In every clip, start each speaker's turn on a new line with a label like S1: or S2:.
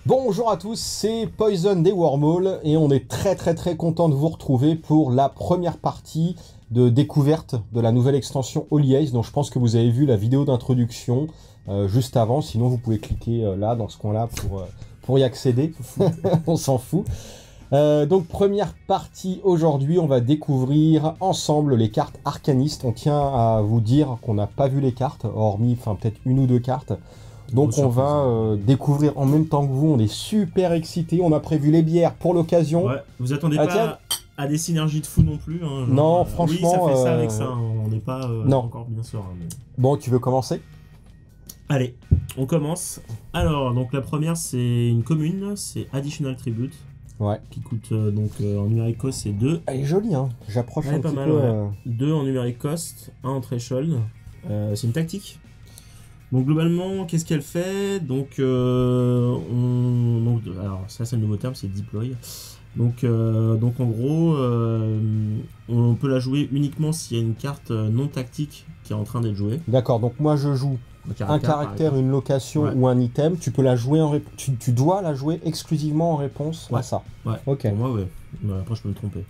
S1: Bonjour à tous, c'est Poison des Wormholes et on est très content de vous retrouver pour la première partie de découverte de la nouvelle extension Holy Haze, dont je pense que vous avez vu la vidéo d'introduction juste avant, sinon vous pouvez cliquer là dans ce coin-là pour y accéder, on s'en fout. Donc première partie aujourd'hui, on va découvrir ensemble les cartes arcanistes. On tient à vous dire qu'on n'a pas vu les cartes, hormis peut-être une ou deux cartes. Donc on va découvrir en même temps que vous, on est super excités, on a prévu les bières pour l'occasion.
S2: Ouais, vous attendez pas à des synergies de fou non plus. Hein, genre,
S1: non, franchement...
S2: Oui, ça fait ça avec ça, hein, on n'est pas encore bien sûr. Mais...
S1: Bon, tu veux commencer?
S2: Allez, on commence. Alors, donc la première c'est une commune, c'est Additional Tribute.
S1: Ouais.
S2: Qui coûte en numeric cost c'est 2.
S1: Elle est jolie, hein, j'approche un
S2: pas
S1: petit
S2: mal,
S1: peu...
S2: ouais. 2 en numeric cost, 1 en threshold. C'est une tactique. Donc globalement, qu'est-ce qu'elle fait? Donc, alors ça c'est le nouveau terme, c'est deploy. Donc en gros, on peut la jouer uniquement s'il y a une carte non tactique qui est en train d'être jouée.
S1: D'accord, donc moi je joue un caractère, une location ou un item. Tu peux la jouer en tu dois la jouer exclusivement en réponse à ça.
S2: Ouais.
S1: Ok.
S2: Pour moi, ouais. Après, je peux me tromper.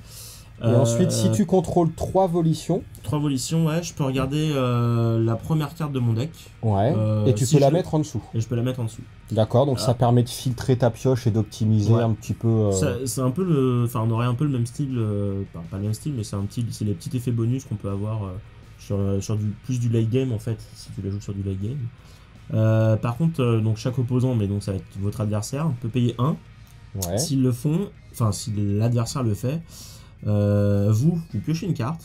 S1: Et ensuite, si tu contrôles 3 volitions...
S2: 3 volitions, ouais, je peux regarder la première carte de mon deck.
S1: Ouais, et tu peux la mettre en dessous.
S2: Et je peux la mettre en dessous.
S1: D'accord, donc ça permet de filtrer ta pioche et d'optimiser un petit peu...
S2: C'est un peu le... Enfin, on aurait un peu le même style, pas le même style, mais c'est les petits effets bonus qu'on peut avoir sur plus du late game, en fait, si tu la joues sur du late game. Par contre, donc chaque opposant, mais donc ça va être votre adversaire, peut payer 1.
S1: Ouais.
S2: S'ils le font, enfin, si l'adversaire le fait... vous piochez une carte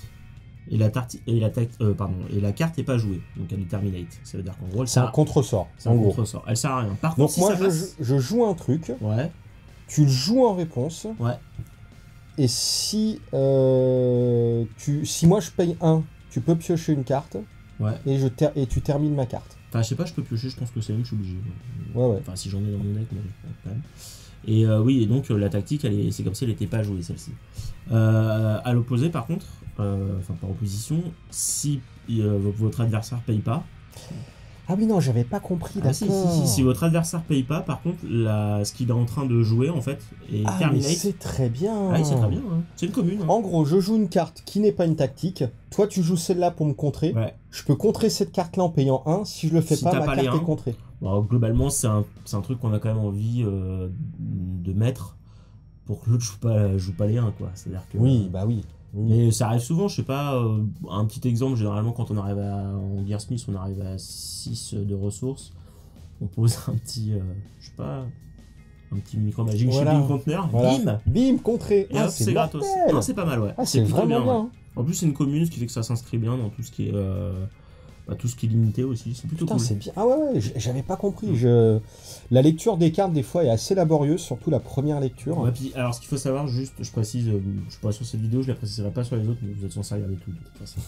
S2: et la carte n'est pas jouée, donc elle est terminate. Ça veut dire qu'en gros,
S1: c'est un contre-sort.
S2: C'est un contre-sort. Elle sert à rien. Par contre,
S1: donc
S2: si
S1: moi,
S2: ça passe...
S1: je joue un truc.
S2: Ouais.
S1: Tu le joues en réponse.
S2: Ouais.
S1: Et si si moi je paye 1, tu peux piocher une carte.
S2: Ouais.
S1: Et tu termines ma carte.
S2: Enfin, je sais pas, je peux piocher. Je pense que c'est même, je suis obligé.
S1: Ouais.
S2: Enfin, si j'en ai dans mon deck, mais quand même. Et oui, et donc la tactique, c'est comme si elle n'était pas jouée, celle-ci. À l'opposé, par contre, par opposition, si votre adversaire paye pas...
S1: Ah oui, non, j'avais pas compris, d'accord.
S2: Si votre adversaire paye pas, par contre, ce qu'il est en train de jouer, en fait, est terminate.
S1: C'est très bien.
S2: Ah oui, c'est très bien, hein. C'est une commune. Hein.
S1: En gros, je joue une carte qui n'est pas une tactique. Toi, tu joues celle-là pour me contrer.
S2: Ouais.
S1: Je peux contrer cette carte-là en payant 1. Si je le fais pas, ma carte est contrée.
S2: Bon, globalement, c'est un truc qu'on a quand même envie de mettre pour que l'autre joue pas les 1, quoi. C'est-à-dire que...
S1: Oui, bah oui.
S2: Mais ça arrive souvent, je sais pas, un petit exemple, généralement quand on arrive en Gearsmith, on arrive à 6 de ressources, on pose un petit, je sais pas, un petit micro-magic chez Bim Container,
S1: bim, contré.
S2: Et hop, c'est gratos. Non, c'est pas mal, ouais.
S1: C'est vraiment bien.
S2: Ouais. En plus, c'est une commune, ce qui fait que ça s'inscrit bien dans tout ce qui est... tout ce qui est limité aussi, c'est plutôt cool.
S1: C'est bien. Ah ouais, j'avais pas compris. La lecture des cartes, des fois, est assez laborieuse, surtout la première lecture.
S2: Ouais, puis, alors, ce qu'il faut savoir, juste, je précise, je suis pas sur cette vidéo, je la préciserai pas sur les autres, mais vous êtes censés regarder tout, de toute façon.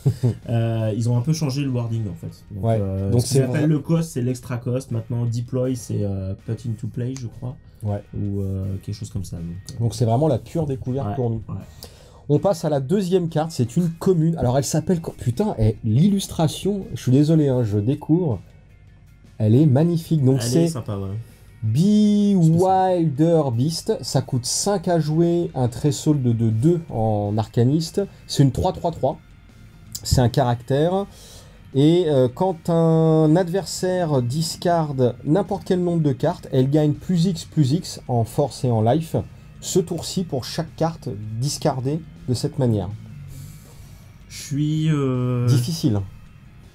S2: Ils ont un peu changé le wording, en fait. Donc, donc ce qu'ils appellent le cost, c'est l'extra cost. Maintenant, deploy, c'est put into play, je crois.
S1: Ouais.
S2: Ou quelque chose comme ça.
S1: Donc c'est vraiment la pure découverte pour nous.
S2: Ouais.
S1: On passe à la deuxième carte, c'est une commune. Alors elle s'appelle... Putain, l'illustration, je suis désolé, hein, je découvre. Elle est magnifique. Donc c'est
S2: sympa, ouais.
S1: Bewilder Beast. Ça coûte 5 à jouer, un threshold de 2 en arcaniste. C'est une 3-3-3. C'est un caractère. Et quand un adversaire discarde n'importe quel nombre de cartes, elle gagne plus X en force et en life. Ce tour-ci pour chaque carte discardée de cette manière.
S2: Je suis...
S1: difficile.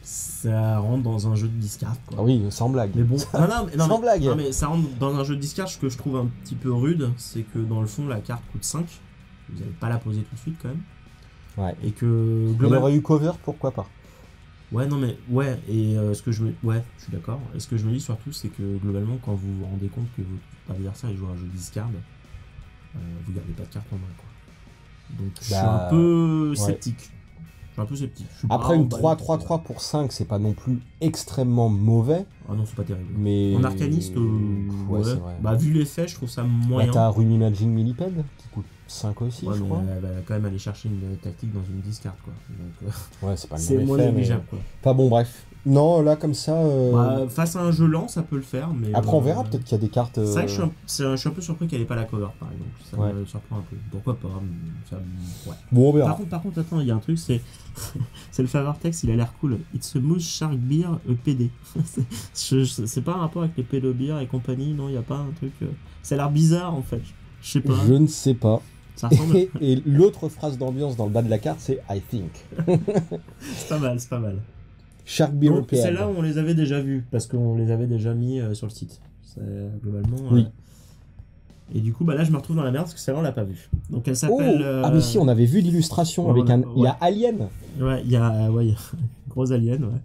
S2: Ça rentre dans un jeu de discard, quoi.
S1: Ah oui, sans blague.
S2: Mais bon,
S1: sans blague.
S2: Non, mais ça rentre dans un jeu de discard. Ce que je trouve un petit peu rude, c'est que dans le fond, la carte coûte 5. Vous n'allez pas la poser tout de suite, quand même. Ouais. Et que...
S1: Elle aurait eu cover, pourquoi pas.
S2: Ouais, non, mais... Ouais, et ce que je me... Ouais, je suis d'accord. Et ce que je me dis surtout, c'est que, globalement, quand vous vous rendez compte que votre adversaire joue un jeu de discard, vous gardez pas de carte en main, quoi. Donc, je suis un peu sceptique.
S1: Après, une 3-3-3 pour 5, c'est pas non plus extrêmement mauvais.
S2: Ah non, c'est pas terrible.
S1: Mais...
S2: En arcaniste,
S1: ouais, c'est vrai.
S2: Bah, vu l'effet, je trouve ça moyen.
S1: Bah, t'as Rumimaging Millipede qui coûte 5 aussi,
S2: Ouais,
S1: je
S2: mais
S1: crois.
S2: elle va quand même aller chercher une tactique dans une discard, quoi. Donc,
S1: Ouais, c'est pas le
S2: c'est
S1: même
S2: moins
S1: effet,
S2: négligeable,
S1: mais...
S2: quoi.
S1: Enfin bon, bref. Non, là, comme ça...
S2: Bah, face à un jeu lent, ça peut le faire, mais...
S1: Après, on verra, peut-être qu'il y a des cartes...
S2: C'est vrai que je suis un peu surpris qu'elle ait pas la cover, par exemple. Ça
S1: Ouais.
S2: me surprend un peu. Pourquoi pas ça, ouais.
S1: Bon, on verra.
S2: Par contre, attends, il y a un truc, c'est c'est le favor text, il a l'air cool. It's a Moose Shark Beer PD. C'est pas un rapport avec les pédo beer et compagnie, non, il y a pas un truc... Ça a l'air bizarre, en fait. Je sais pas.
S1: Je ne sais pas.
S2: Ça ressemble...
S1: Et l'autre phrase d'ambiance dans le bas de la carte, c'est I think.
S2: C'est pas mal, c'est pas mal.
S1: Shark Beer
S2: Donc,
S1: PL.
S2: celles-là, on les avait déjà vues, parce qu'on les avait déjà mis sur le site. Globalement...
S1: Oui.
S2: Et du coup, bah là, je me retrouve dans la merde, parce que celle-là, on l'a pas vue. Donc, elle s'appelle...
S1: Ah mais si, on avait vu l'illustration
S2: ouais,
S1: avec un...
S2: ouais.
S1: Il y a Alien.
S2: Ouais, il y a un gros alien, ouais.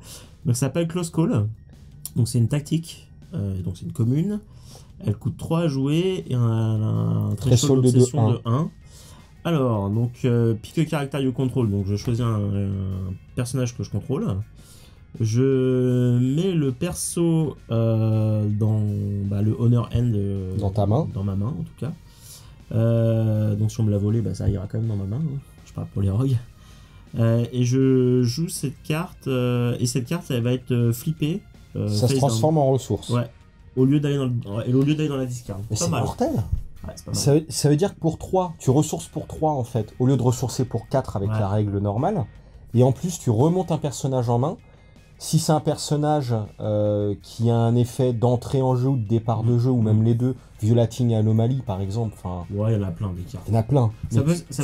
S2: Donc, ça s'appelle Close Call. Donc, c'est une tactique. Donc, c'est une commune. Elle coûte 3 à jouer et un threshold d'obsession de 1. Alors, donc, pick a character you control. Donc, je choisis un personnage que je contrôle. Je mets le perso dans le honor end.
S1: Dans ta main.
S2: Dans ma main, en tout cas. Donc, si on me l'a volé, bah, ça ira quand même dans ma main. Hein. Je parle pour les rogues. Et je joue cette carte. Et cette carte, elle va être flippée.
S1: Ça se transforme en ressource.
S2: Ouais. Au lieu d'aller dans la discard.
S1: Mais c'est mortel.
S2: Ouais, c'est pas mal.
S1: Ça veut dire que pour 3, tu ressources pour 3 en fait, au lieu de ressourcer pour 4 avec la règle normale. Et en plus, tu remontes un personnage en main. Si c'est un personnage qui a un effet d'entrée en jeu ou de départ de jeu, ou même les deux, Violating et Anomalie par exemple.
S2: Ouais, il y en a plein des cartes.
S1: Il y en a plein.
S2: Tu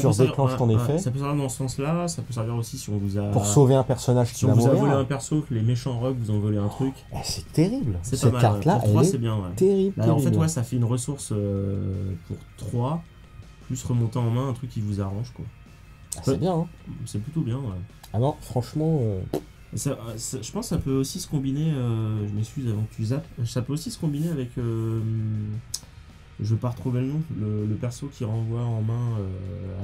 S1: redéclenches ton effet.
S2: Ça peut servir dans ce sens-là, ça peut servir aussi si on vous a...
S1: Pour sauver un personnage qui va mourir.
S2: Si on vous a volé un perso, que les méchants rogues vous ont volé un truc.
S1: C'est terrible.
S2: Cette
S1: carte-là, elle est
S2: bien, ouais.
S1: terrible.
S2: Bah, en fait, ouais, ça fait une ressource pour 3, plus remonter en main un truc qui vous arrange, quoi.
S1: Ah, c'est bien, hein.
S2: C'est plutôt bien, ouais.
S1: Ah non, franchement...
S2: je pense que ça peut aussi se combiner, je m'excuse avant que tu zappes, ça peut aussi se combiner avec, je vais pas retrouver le nom, le perso qui renvoie en main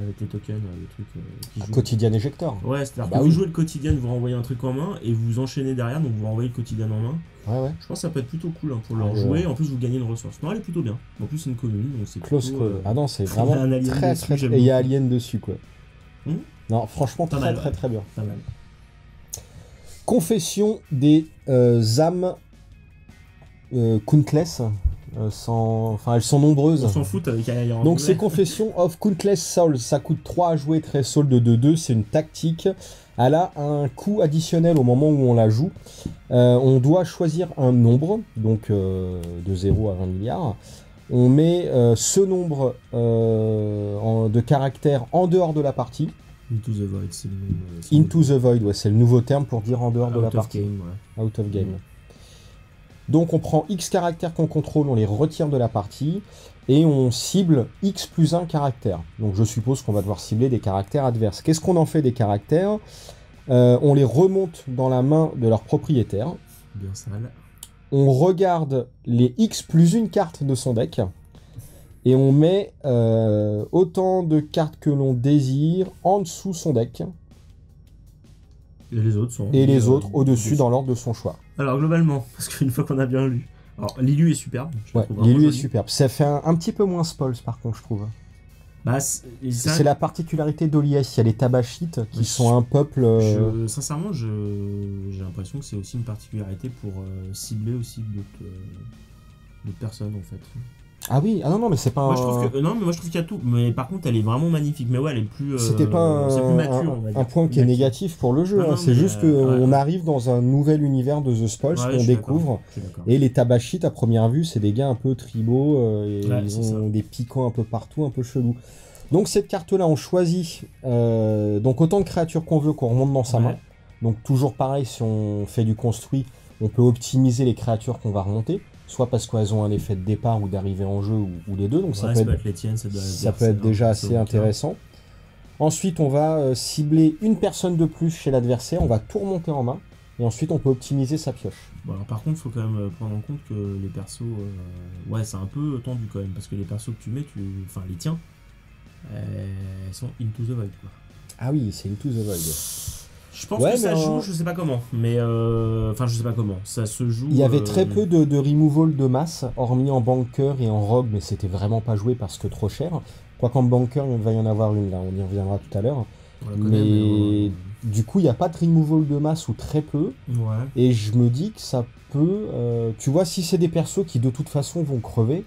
S2: avec les tokens, le truc qui joue.
S1: Quotidien éjector.
S2: Ouais, c'est-à-dire que vous jouez le quotidien, vous renvoyez un truc en main et vous enchaînez derrière, donc vous renvoyez le quotidien en main.
S1: Ouais.
S2: Je pense que ça peut être plutôt cool hein, pour le jouer, en plus vous gagnez une ressource. Non, elle est plutôt bien. En plus c'est une commune, donc c'est
S1: Close
S2: plutôt...
S1: Call. Ah non, c'est vraiment très
S2: dessus,
S1: et il y a Alien dessus, quoi. Non, franchement,
S2: pas
S1: très
S2: mal,
S1: très bien.
S2: Pas mal.
S1: Confession des âmes Countless. Elles sont nombreuses.
S2: On s'en fout avec Alien.
S1: Donc c'est Confession of Countless Souls. Ça coûte 3 à jouer, threshold de 2. C'est une tactique. Elle a un coût additionnel au moment où on la joue. On doit choisir un nombre, donc de 0 à 20 milliards. On met ce nombre de caractères en dehors de la partie.
S2: Into the Void, c'est le nom.
S1: Into the Void, ouais, c'est le nouveau terme pour dire en dehors de la partie.
S2: Game, ouais.
S1: Out of game. Donc on prend X caractères qu'on contrôle, on les retire de la partie, et on cible X plus 1 caractère. Donc je suppose qu'on va devoir cibler des caractères adverses. Qu'est-ce qu'on en fait des caractères? On les remonte dans la main de leur propriétaire.
S2: Bien sale.
S1: On regarde les X plus une carte de son deck. Et on met autant de cartes que l'on désire en dessous son deck.
S2: Et les autres sont...
S1: Et les autres au-dessus dans l'ordre de son choix.
S2: Alors globalement, parce qu'une fois qu'on a bien lu... Alors Lilu est superbe.
S1: Ouais, Lilu est superbe. Ça fait un petit peu moins spoils par contre, je trouve.
S2: Bah,
S1: c'est la particularité d'Oliès. Il y a les tabachites qui sont un peuple...
S2: Sincèrement, j'ai l'impression que c'est aussi une particularité pour cibler aussi d'autres personnes en fait.
S1: Ah oui, ah non, mais c'est pas.
S2: Moi, je trouve qu'il y a tout. Mais par contre, elle est vraiment magnifique. Mais ouais, elle est plus.
S1: C'était pas
S2: plus mature, on va dire.
S1: Un point qui est négatif pour le jeu.
S2: Non,
S1: c'est juste qu'on arrive dans un nouvel univers de The Spoils qu'on découvre. Et les tabachites, à première vue, c'est des gars un peu tribaux. Et ils ont des piquants un peu partout, un peu chelous. Donc cette carte-là, on choisit donc autant de créatures qu'on veut qu'on remonte dans sa main. Donc toujours pareil, si on fait du construit, on peut optimiser les créatures qu'on va remonter. Soit parce qu'elles ont un effet de départ ou d'arrivée en jeu ou les deux, donc ça peut être
S2: les tiennes,
S1: ça peut être déjà assez intéressant. Ensuite, on va cibler une personne de plus chez l'adversaire, on va tout remonter en main, et ensuite on peut optimiser sa pioche.
S2: Bon, alors, par contre, il faut quand même prendre en compte que les persos, ouais, c'est un peu tendu quand même, parce que les persos que tu mets, enfin les tiens, elles sont into the void, quoi.
S1: Ah oui, c'est into the void.
S2: Je pense que ça joue, je sais pas comment, mais enfin je sais pas comment, ça se joue...
S1: Il y avait très peu de removal de masse, hormis en banker et en rogue, mais c'était vraiment pas joué parce que trop cher. Quoi qu'en banker, il va y en avoir une là, on y reviendra tout à l'heure.
S2: On la connaît,
S1: Mais du coup, il n'y a pas de removal de masse ou très peu.
S2: Ouais.
S1: Et je me dis que ça peut... tu vois, si c'est des persos qui de toute façon vont crever,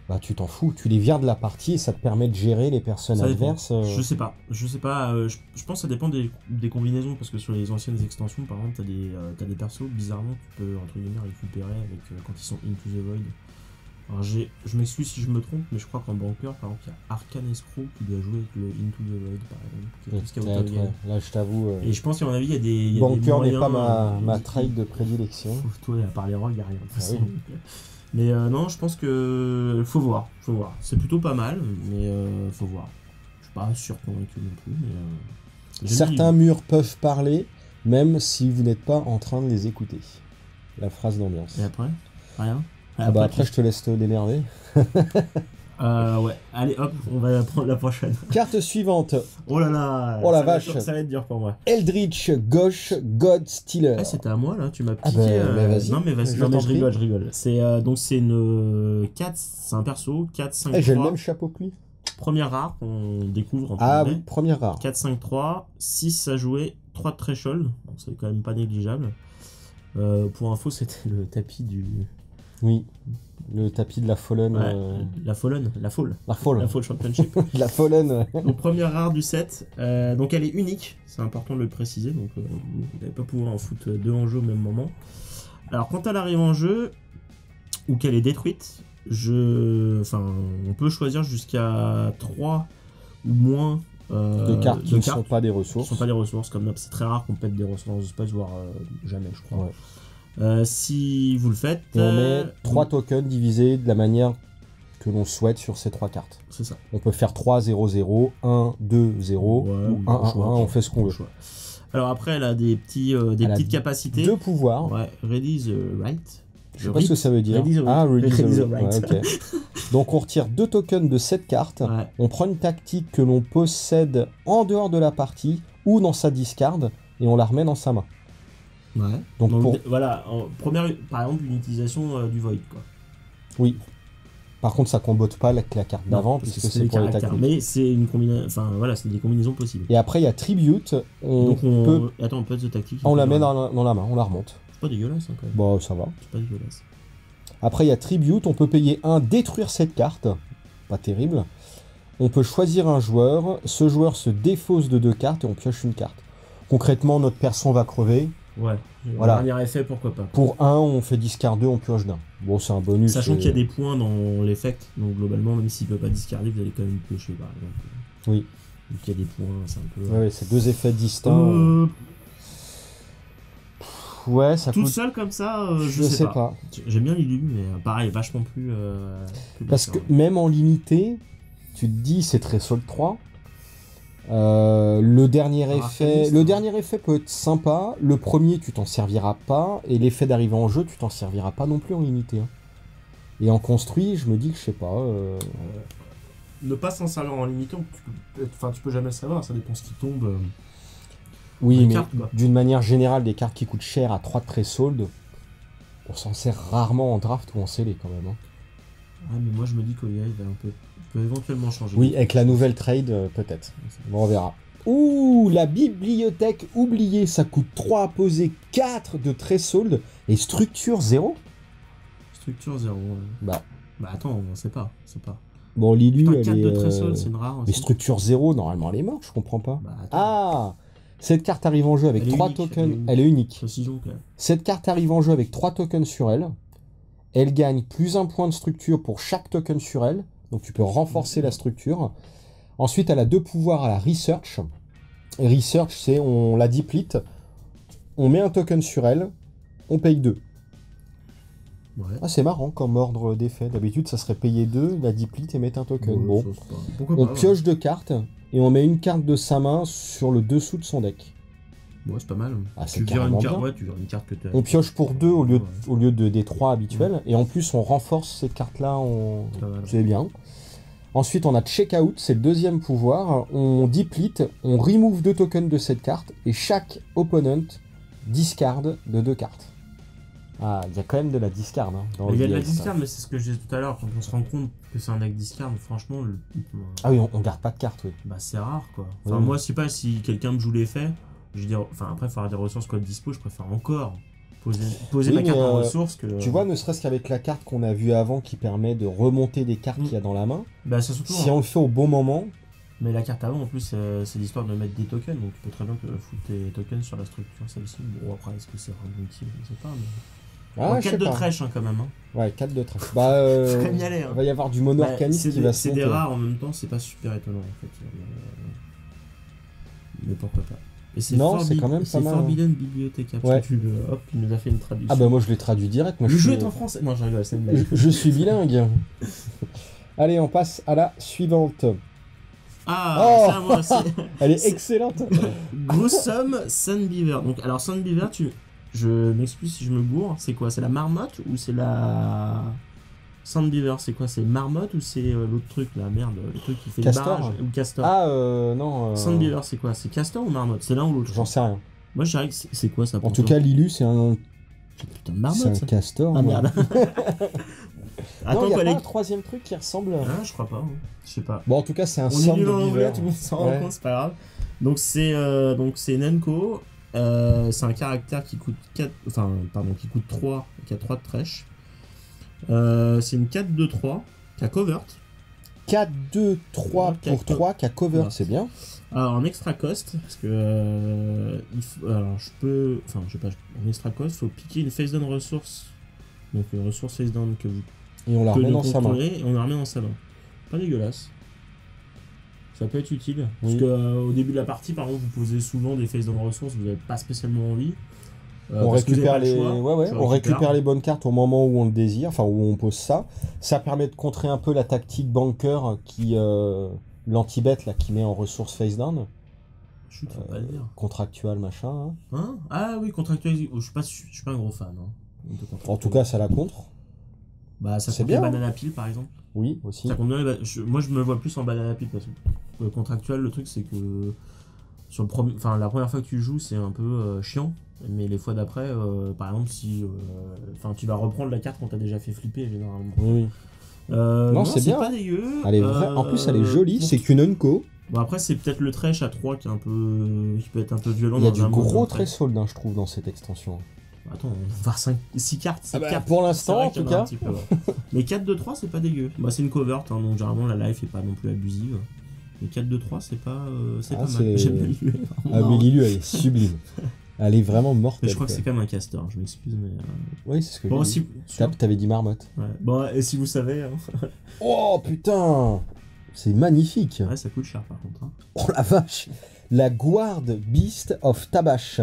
S1: bah tu t'en fous. Tu les vires de la partie et ça te permet de gérer les personnes
S2: Ça dépend.
S1: adverses.
S2: Je sais pas. Je pense que ça dépend des combinaisons, parce que sur les anciennes extensions, par exemple, t'as des persos, bizarrement, tu peux, entre guillemets, récupérer avec, quand ils sont Into the Void. Alors je m'excuse si je me trompe, mais je crois qu'en banker, par exemple, il y a Arcane Escrow qui doit jouer avec le Into the Void, par exemple, qui est plus qu'à
S1: Peut-être,
S2: Autogame.
S1: ouais. Là, je t'avoue...
S2: Et je pense qu'à mon avis, il y a des
S1: banker n'est
S2: moyens,
S1: pas ma trade de prédilection.
S2: Toi, à part les rôles, il n'y a rien. De toute
S1: Ah
S2: façon.
S1: oui.
S2: Mais non, je pense que faut voir. C'est plutôt pas mal, mais faut voir. Je suis pas surconvaincu non plus, mais j'aime
S1: Certains
S2: bien
S1: murs peuvent parler, même si vous n'êtes pas en train de les écouter. La phrase d'ambiance.
S2: l'idée. Et après rien.
S1: Ah bah après, je te laisse te démerder.
S2: Ouais, allez hop, on va prendre la prochaine.
S1: Carte suivante.
S2: Oh là là,
S1: Oh la
S2: ça va
S1: vache.
S2: ça va être dur pour moi.
S1: Eldritch Gauche God Stealer.
S2: Ah, c'était à moi là, tu m'as
S1: Ah
S2: piqué.
S1: bah, vas-y.
S2: Non mais vas-y,
S1: Je
S2: non mais
S1: t'en
S2: je
S1: prie.
S2: rigole, je rigole. C'est donc c'est une 4, c'est un perso 4 5
S1: Eh, j'ai le
S2: 3.
S1: même chapeau que lui.
S2: Première rare qu'on découvre en
S1: Ah
S2: premier.
S1: oui, première rare.
S2: 4 5 3, 6 à jouer, 3 de threshold. Donc c'est quand même pas négligeable. Pour info, c'était le tapis du
S1: Oui. Le tapis de la Fallen.
S2: ouais, la Fallen, la Fall.
S1: La Fall.
S2: La Fall Championship.
S1: La Fallen.
S2: Donc première rare du set, donc elle est unique, c'est important de le préciser, donc vous n'allez pas pouvoir en foutre deux en jeu au même moment. Alors quand elle arrive en jeu, ou qu'elle est détruite, on peut choisir jusqu'à 3 ou moins
S1: de cartes qui ne sont pas des
S2: qui
S1: ressources.
S2: sont pas des ressources, comme c'est très rare qu'on pète des ressources de space, voire jamais je crois.
S1: Ouais.
S2: Si vous le faites,
S1: Et on met 3 tokens divisés de la manière que l'on souhaite sur ces 3 cartes.
S2: c'est ça.
S1: On peut faire 3, 0, 0, 1, 2, 0,
S2: Ouais,
S1: ou 1, 1, 1, on fait ce qu'on veut.
S2: Choix. Alors après, elle a des
S1: Elle a
S2: petites capacités.
S1: 2 pouvoirs.
S2: Ouais, ready the right.
S1: Je sais pas ce que ça veut dire.
S2: Ready the right.
S1: Ah, ready
S2: Ready
S1: the
S2: the
S1: right.
S2: right.
S1: Ouais, ok. Donc on retire 2 tokens de cette carte.
S2: Ouais.
S1: On prend une tactique que l'on possède en dehors de la partie ou dans sa discard et on la remet dans sa main.
S2: Ouais.
S1: Donc pour-
S2: voilà, première, par exemple, une utilisation du void, quoi.
S1: Oui. Par contre, ça combote pas avec la carte d'avant
S2: Non, parce
S1: puisque
S2: que
S1: c'est
S2: des
S1: pour les
S2: caractères.
S1: tactiques.
S2: Mais c'est une combinaison, enfin voilà, c'est des combinaisons possibles.
S1: Et après, il y a Tribute.
S2: Donc on
S1: peut...
S2: attends, on peut de tactique.
S1: on la met dans la main, on la remonte.
S2: C'est pas dégueulasse, hein, quand même.
S1: Bon, ça va.
S2: C'est pas dégueulasse.
S1: Après, il y a Tribute. On peut payer 1, détruire cette carte. Pas terrible. On peut choisir un joueur. Ce joueur se défausse de 2 cartes et on pioche une carte. Concrètement, notre perso va crever.
S2: Ouais.
S1: Voilà.
S2: Dernier effet, pourquoi pas.
S1: Pour 1, on fait discard 2, on pioche d'un. Bon, c'est un bonus.
S2: Sachant qu'il y a des points dans l'effect, donc globalement, même s'il peut pas discarder, vous allez quand même piocher, par exemple.
S1: Oui.
S2: Donc il y a des points, c'est un peu.
S1: Ouais, c'est 2 effets distincts. Ouais, ça
S2: Tout
S1: coûte...
S2: seul comme ça,
S1: Je sais pas.
S2: J'aime bien l'illu, mais pareil, vachement plus.
S1: Parce que même en limité, tu te dis c'est très Soul 3. Le dernier effet peut être sympa. Le premier, tu t'en serviras pas. Et l'effet d'arriver en jeu, tu t'en serviras pas non plus en limité. Hein. Et en construit, je me dis que je sais pas.
S2: Ne pas s'en servir en limitant, tu peux jamais le savoir, ça dépend ce qui tombe.
S1: Oui,
S2: les
S1: mais
S2: cartes, quoi.
S1: d'une manière générale, des cartes qui coûtent cher à 3 de pré-sold, on s'en sert rarement en draft ou en scellé quand même. Hein.
S2: Ouais, mais moi je me dis qu'OIA peut éventuellement changer.
S1: Oui, avec la nouvelle trade, peut-être. Bon, on verra. Ouh, la bibliothèque oubliée, ça coûte 3 à poser, 4 de threshold et structure 0.
S2: Structure 0.
S1: Bah
S2: attends, on sait pas.
S1: bon, Lilu,
S2: Putain,
S1: elle
S2: 4
S1: est...
S2: de threshold, c'est une rare
S1: Mais
S2: aussi.
S1: structure 0, normalement, elle est morte, je comprends pas.
S2: Bah, attends.
S1: Ah, cette carte arrive en jeu avec
S2: Elle est
S1: 3
S2: unique,
S1: tokens. Elle est unique.
S2: Précision, quand même.
S1: Cette carte arrive en jeu avec 3 tokens sur elle. Elle gagne plus 1 point de structure pour chaque token sur elle. Donc tu peux renforcer la structure. Ensuite, elle a 2 pouvoirs à la Research. Et Research, c'est on la deplete. On met un token sur elle. On paye 2.
S2: Ouais.
S1: Ah, c'est marrant comme ordre d'effet. D'habitude, ça serait payer 2, la deplete et mettre un token.
S2: Ouais,
S1: Bon.
S2: ça, c'est pas- Pourquoi
S1: On
S2: pas,
S1: pioche 2 cartes. Et on met une carte de sa main sur le dessous de son deck.
S2: Ouais, c'est pas mal.
S1: Ah, c'est
S2: Tu vires
S1: carrément
S2: une carte,
S1: bien.
S2: ouais, tu vires une carte que tu as.
S1: On pioche pour 2 au lieu,
S2: Ouais.
S1: au lieu des 3 habituels. Et en plus, on renforce ces cartes-là.
S2: C'est pas mal.
S1: C'est bien. Ensuite, on a Check Out, c'est le deuxième pouvoir. On deplete, on remove 2 tokens de cette carte. Et chaque opponent discard de 2 cartes. Ah, il y a quand même de la discard hein, dans
S2: Il y a de la
S1: l'IS,
S2: discard, mais c'est ce que je disais tout à l'heure, quand on se rend compte que c'est un deck discard, franchement,
S1: Ah oui, on garde pas de cartes, oui.
S2: bah c'est rare quoi. Enfin,
S1: Oui.
S2: moi, je sais pas si quelqu'un me joue l'effet, je veux dire, enfin après, il faut avoir des ressources quoi de dispo, je préfère encore poser
S1: Oui,
S2: ma carte
S1: mais,
S2: en ressources que.
S1: Tu vois, ne serait-ce qu'avec la carte qu'on a vue avant qui permet de remonter des cartes qu'il y a dans la main,
S2: Bah c'est surtout.
S1: si on le fait au bon moment,
S2: Mais la carte avant, en plus, c'est l'histoire de mettre des tokens, donc tu peux très bien foutre tes tokens sur la structure celle-ci. Bon, après, est-ce que c'est vraiment utile? Je sais pas, mais.
S1: ah,
S2: Bon,
S1: je sais
S2: 4 de
S1: pas.
S2: trèche hein, quand même. Hein.
S1: Ouais, 4 de trace. Bah,
S2: Faut quand même y aller. Hein.
S1: il va y avoir du mono
S2: Bah,
S1: arcaniste qui va se
S2: c'est des
S1: monter.
S2: rares en même temps, c'est pas super étonnant en fait. Mais pourquoi pas. Et c'est
S1: Non, c'est quand même pas mal.
S2: C'est Forbidden Bibliotheca.
S1: Ouais.
S2: Hop, il nous a fait une traduction.
S1: Ah bah moi je l'ai traduit direct. Moi,
S2: Le
S1: je
S2: jeu
S1: suis-
S2: est en français. Non, je rigole, c'est une blague.
S1: je suis bilingue. Allez, on passe à la suivante.
S2: Ah,
S1: Oh
S2: ça, moi, c'est.
S1: Elle est
S2: C'est-
S1: excellente.
S2: Gruesome Sunbeaver. Donc, alors, Sunbeaver, je m'excuse si je me gourre. C'est quoi? C'est la marmotte ou c'est la. Sunbeaver, c'est quoi? C'est marmotte ou c'est l'autre truc là? Merde, le truc qui fait
S1: Castor.
S2: le barrage ou castor?
S1: Ah non.
S2: Sunbeaver, c'est quoi? C'est castor ou marmotte? C'est l'un ou l'autre?
S1: J'en sais rien.
S2: Moi, je dirais que c'est quoi ça?
S1: En tout cas, Lilu, c'est un
S2: putain de marmotte. Ça.
S1: castor.
S2: Ah
S1: moi.
S2: merde.
S1: Non,
S2: Attends,
S1: il y a
S2: quoi,
S1: pas
S2: les.
S1: un troisième truc qui ressemble.
S2: Ah, je crois pas. Hein. Je sais pas.
S1: Bon, en tout cas, c'est un
S2: On est
S1: somme
S2: nul en
S1: de
S2: anglais,
S1: beaver.
S2: tout le monde s'en rend
S1: Ouais.
S2: compte, c'est pas grave. Donc c'est Nenko. C'est un caractère qui coûte 4, enfin pardon, qui coûte 3, qui a 3 de trèche. C'est une 4-2-3 qui a covert.
S1: 4, 2, 3 pour 3 qui a cover,
S2: Voilà.
S1: c'est bien.
S2: Alors en extra cost, parce que alors je peux, enfin je sais pas, en extra cost, faut piquer une face down ressource. Donc une ressource face down que vous
S1: Et on la
S2: que
S1: remet
S2: nous
S1: dans sa main.
S2: contrôlez, et on la remet dans sa main. Pas dégueulasse. Ça peut être utile. Parce
S1: Oui.
S2: que au début de la partie, par exemple, vous posez souvent des face down ressources, vous n'avez pas spécialement envie.
S1: On
S2: parce que vous
S1: récupère
S2: avez pas le
S1: les,
S2: choix,
S1: ouais,
S2: tu
S1: on
S2: récupères.
S1: récupère les bonnes cartes au moment où on le désire, enfin où on pose ça. Ça permet de contrer un peu la tactique banker qui l'anti-bet là qui met en ressources face down,
S2: Chut, faut pas le dire.
S1: contractual machin. Hein.
S2: Hein ah oui, contractualisé. Oh, je suis pas un gros fan. Hein, de contractual.
S1: En tout cas, ça la contre.
S2: bah, ça
S1: c'est
S2: compte les
S1: bien.
S2: banana peel par exemple.
S1: Oui, aussi.
S2: Ça compte bien moi, je me vois plus en banana peel parce que le contractual, le truc, c'est que sur la première fois que tu joues, c'est un peu chiant. Mais les fois d'après, par exemple, si tu vas reprendre la carte quand t'as déjà fait flipper généralement.
S1: Oui, oui. Non, c'est bien.
S2: pas dégueu.
S1: Elle est en plus, elle est jolie.
S2: pour-
S1: C'est qu'une unco.
S2: Bon, après, c'est peut-être le trèche à 3 qui peut être un peu violent.
S1: Il y a
S2: dans
S1: du
S2: un mode
S1: gros
S2: de trèche.
S1: threshold, hein, je trouve, dans cette extension.
S2: Attends, on va voir 6 cartes. 6 cartes.
S1: Pour
S2: C'est
S1: l'instant,
S2: vrai
S1: en
S2: qu'il y
S1: tout
S2: en a un
S1: cas.
S2: petit peu, ouais. Mais 4-2-3, c'est pas dégueu. Bah, c'est une covert, hein, donc généralement la life est pas non plus abusive. Mais 4-2-3, c'est pas
S1: Ah,
S2: mal.
S1: c'est-
S2: J'aime bien Lilu.
S1: Ah, mais Lilu, elle est sublime. Elle est vraiment morte.
S2: Mais je crois que c'est quand même un castor, je m'excuse. Mais
S1: Oui, c'est ce que
S2: bon,
S1: j'ai dit.
S2: si.
S1: T'avais dit marmotte.
S2: Ouais. Bon, et si vous savez. Hein.
S1: Oh putain, c'est magnifique.
S2: Ouais, ça coûte cher par contre. Hein.
S1: Oh la vache. La Guard Beast of Tabash.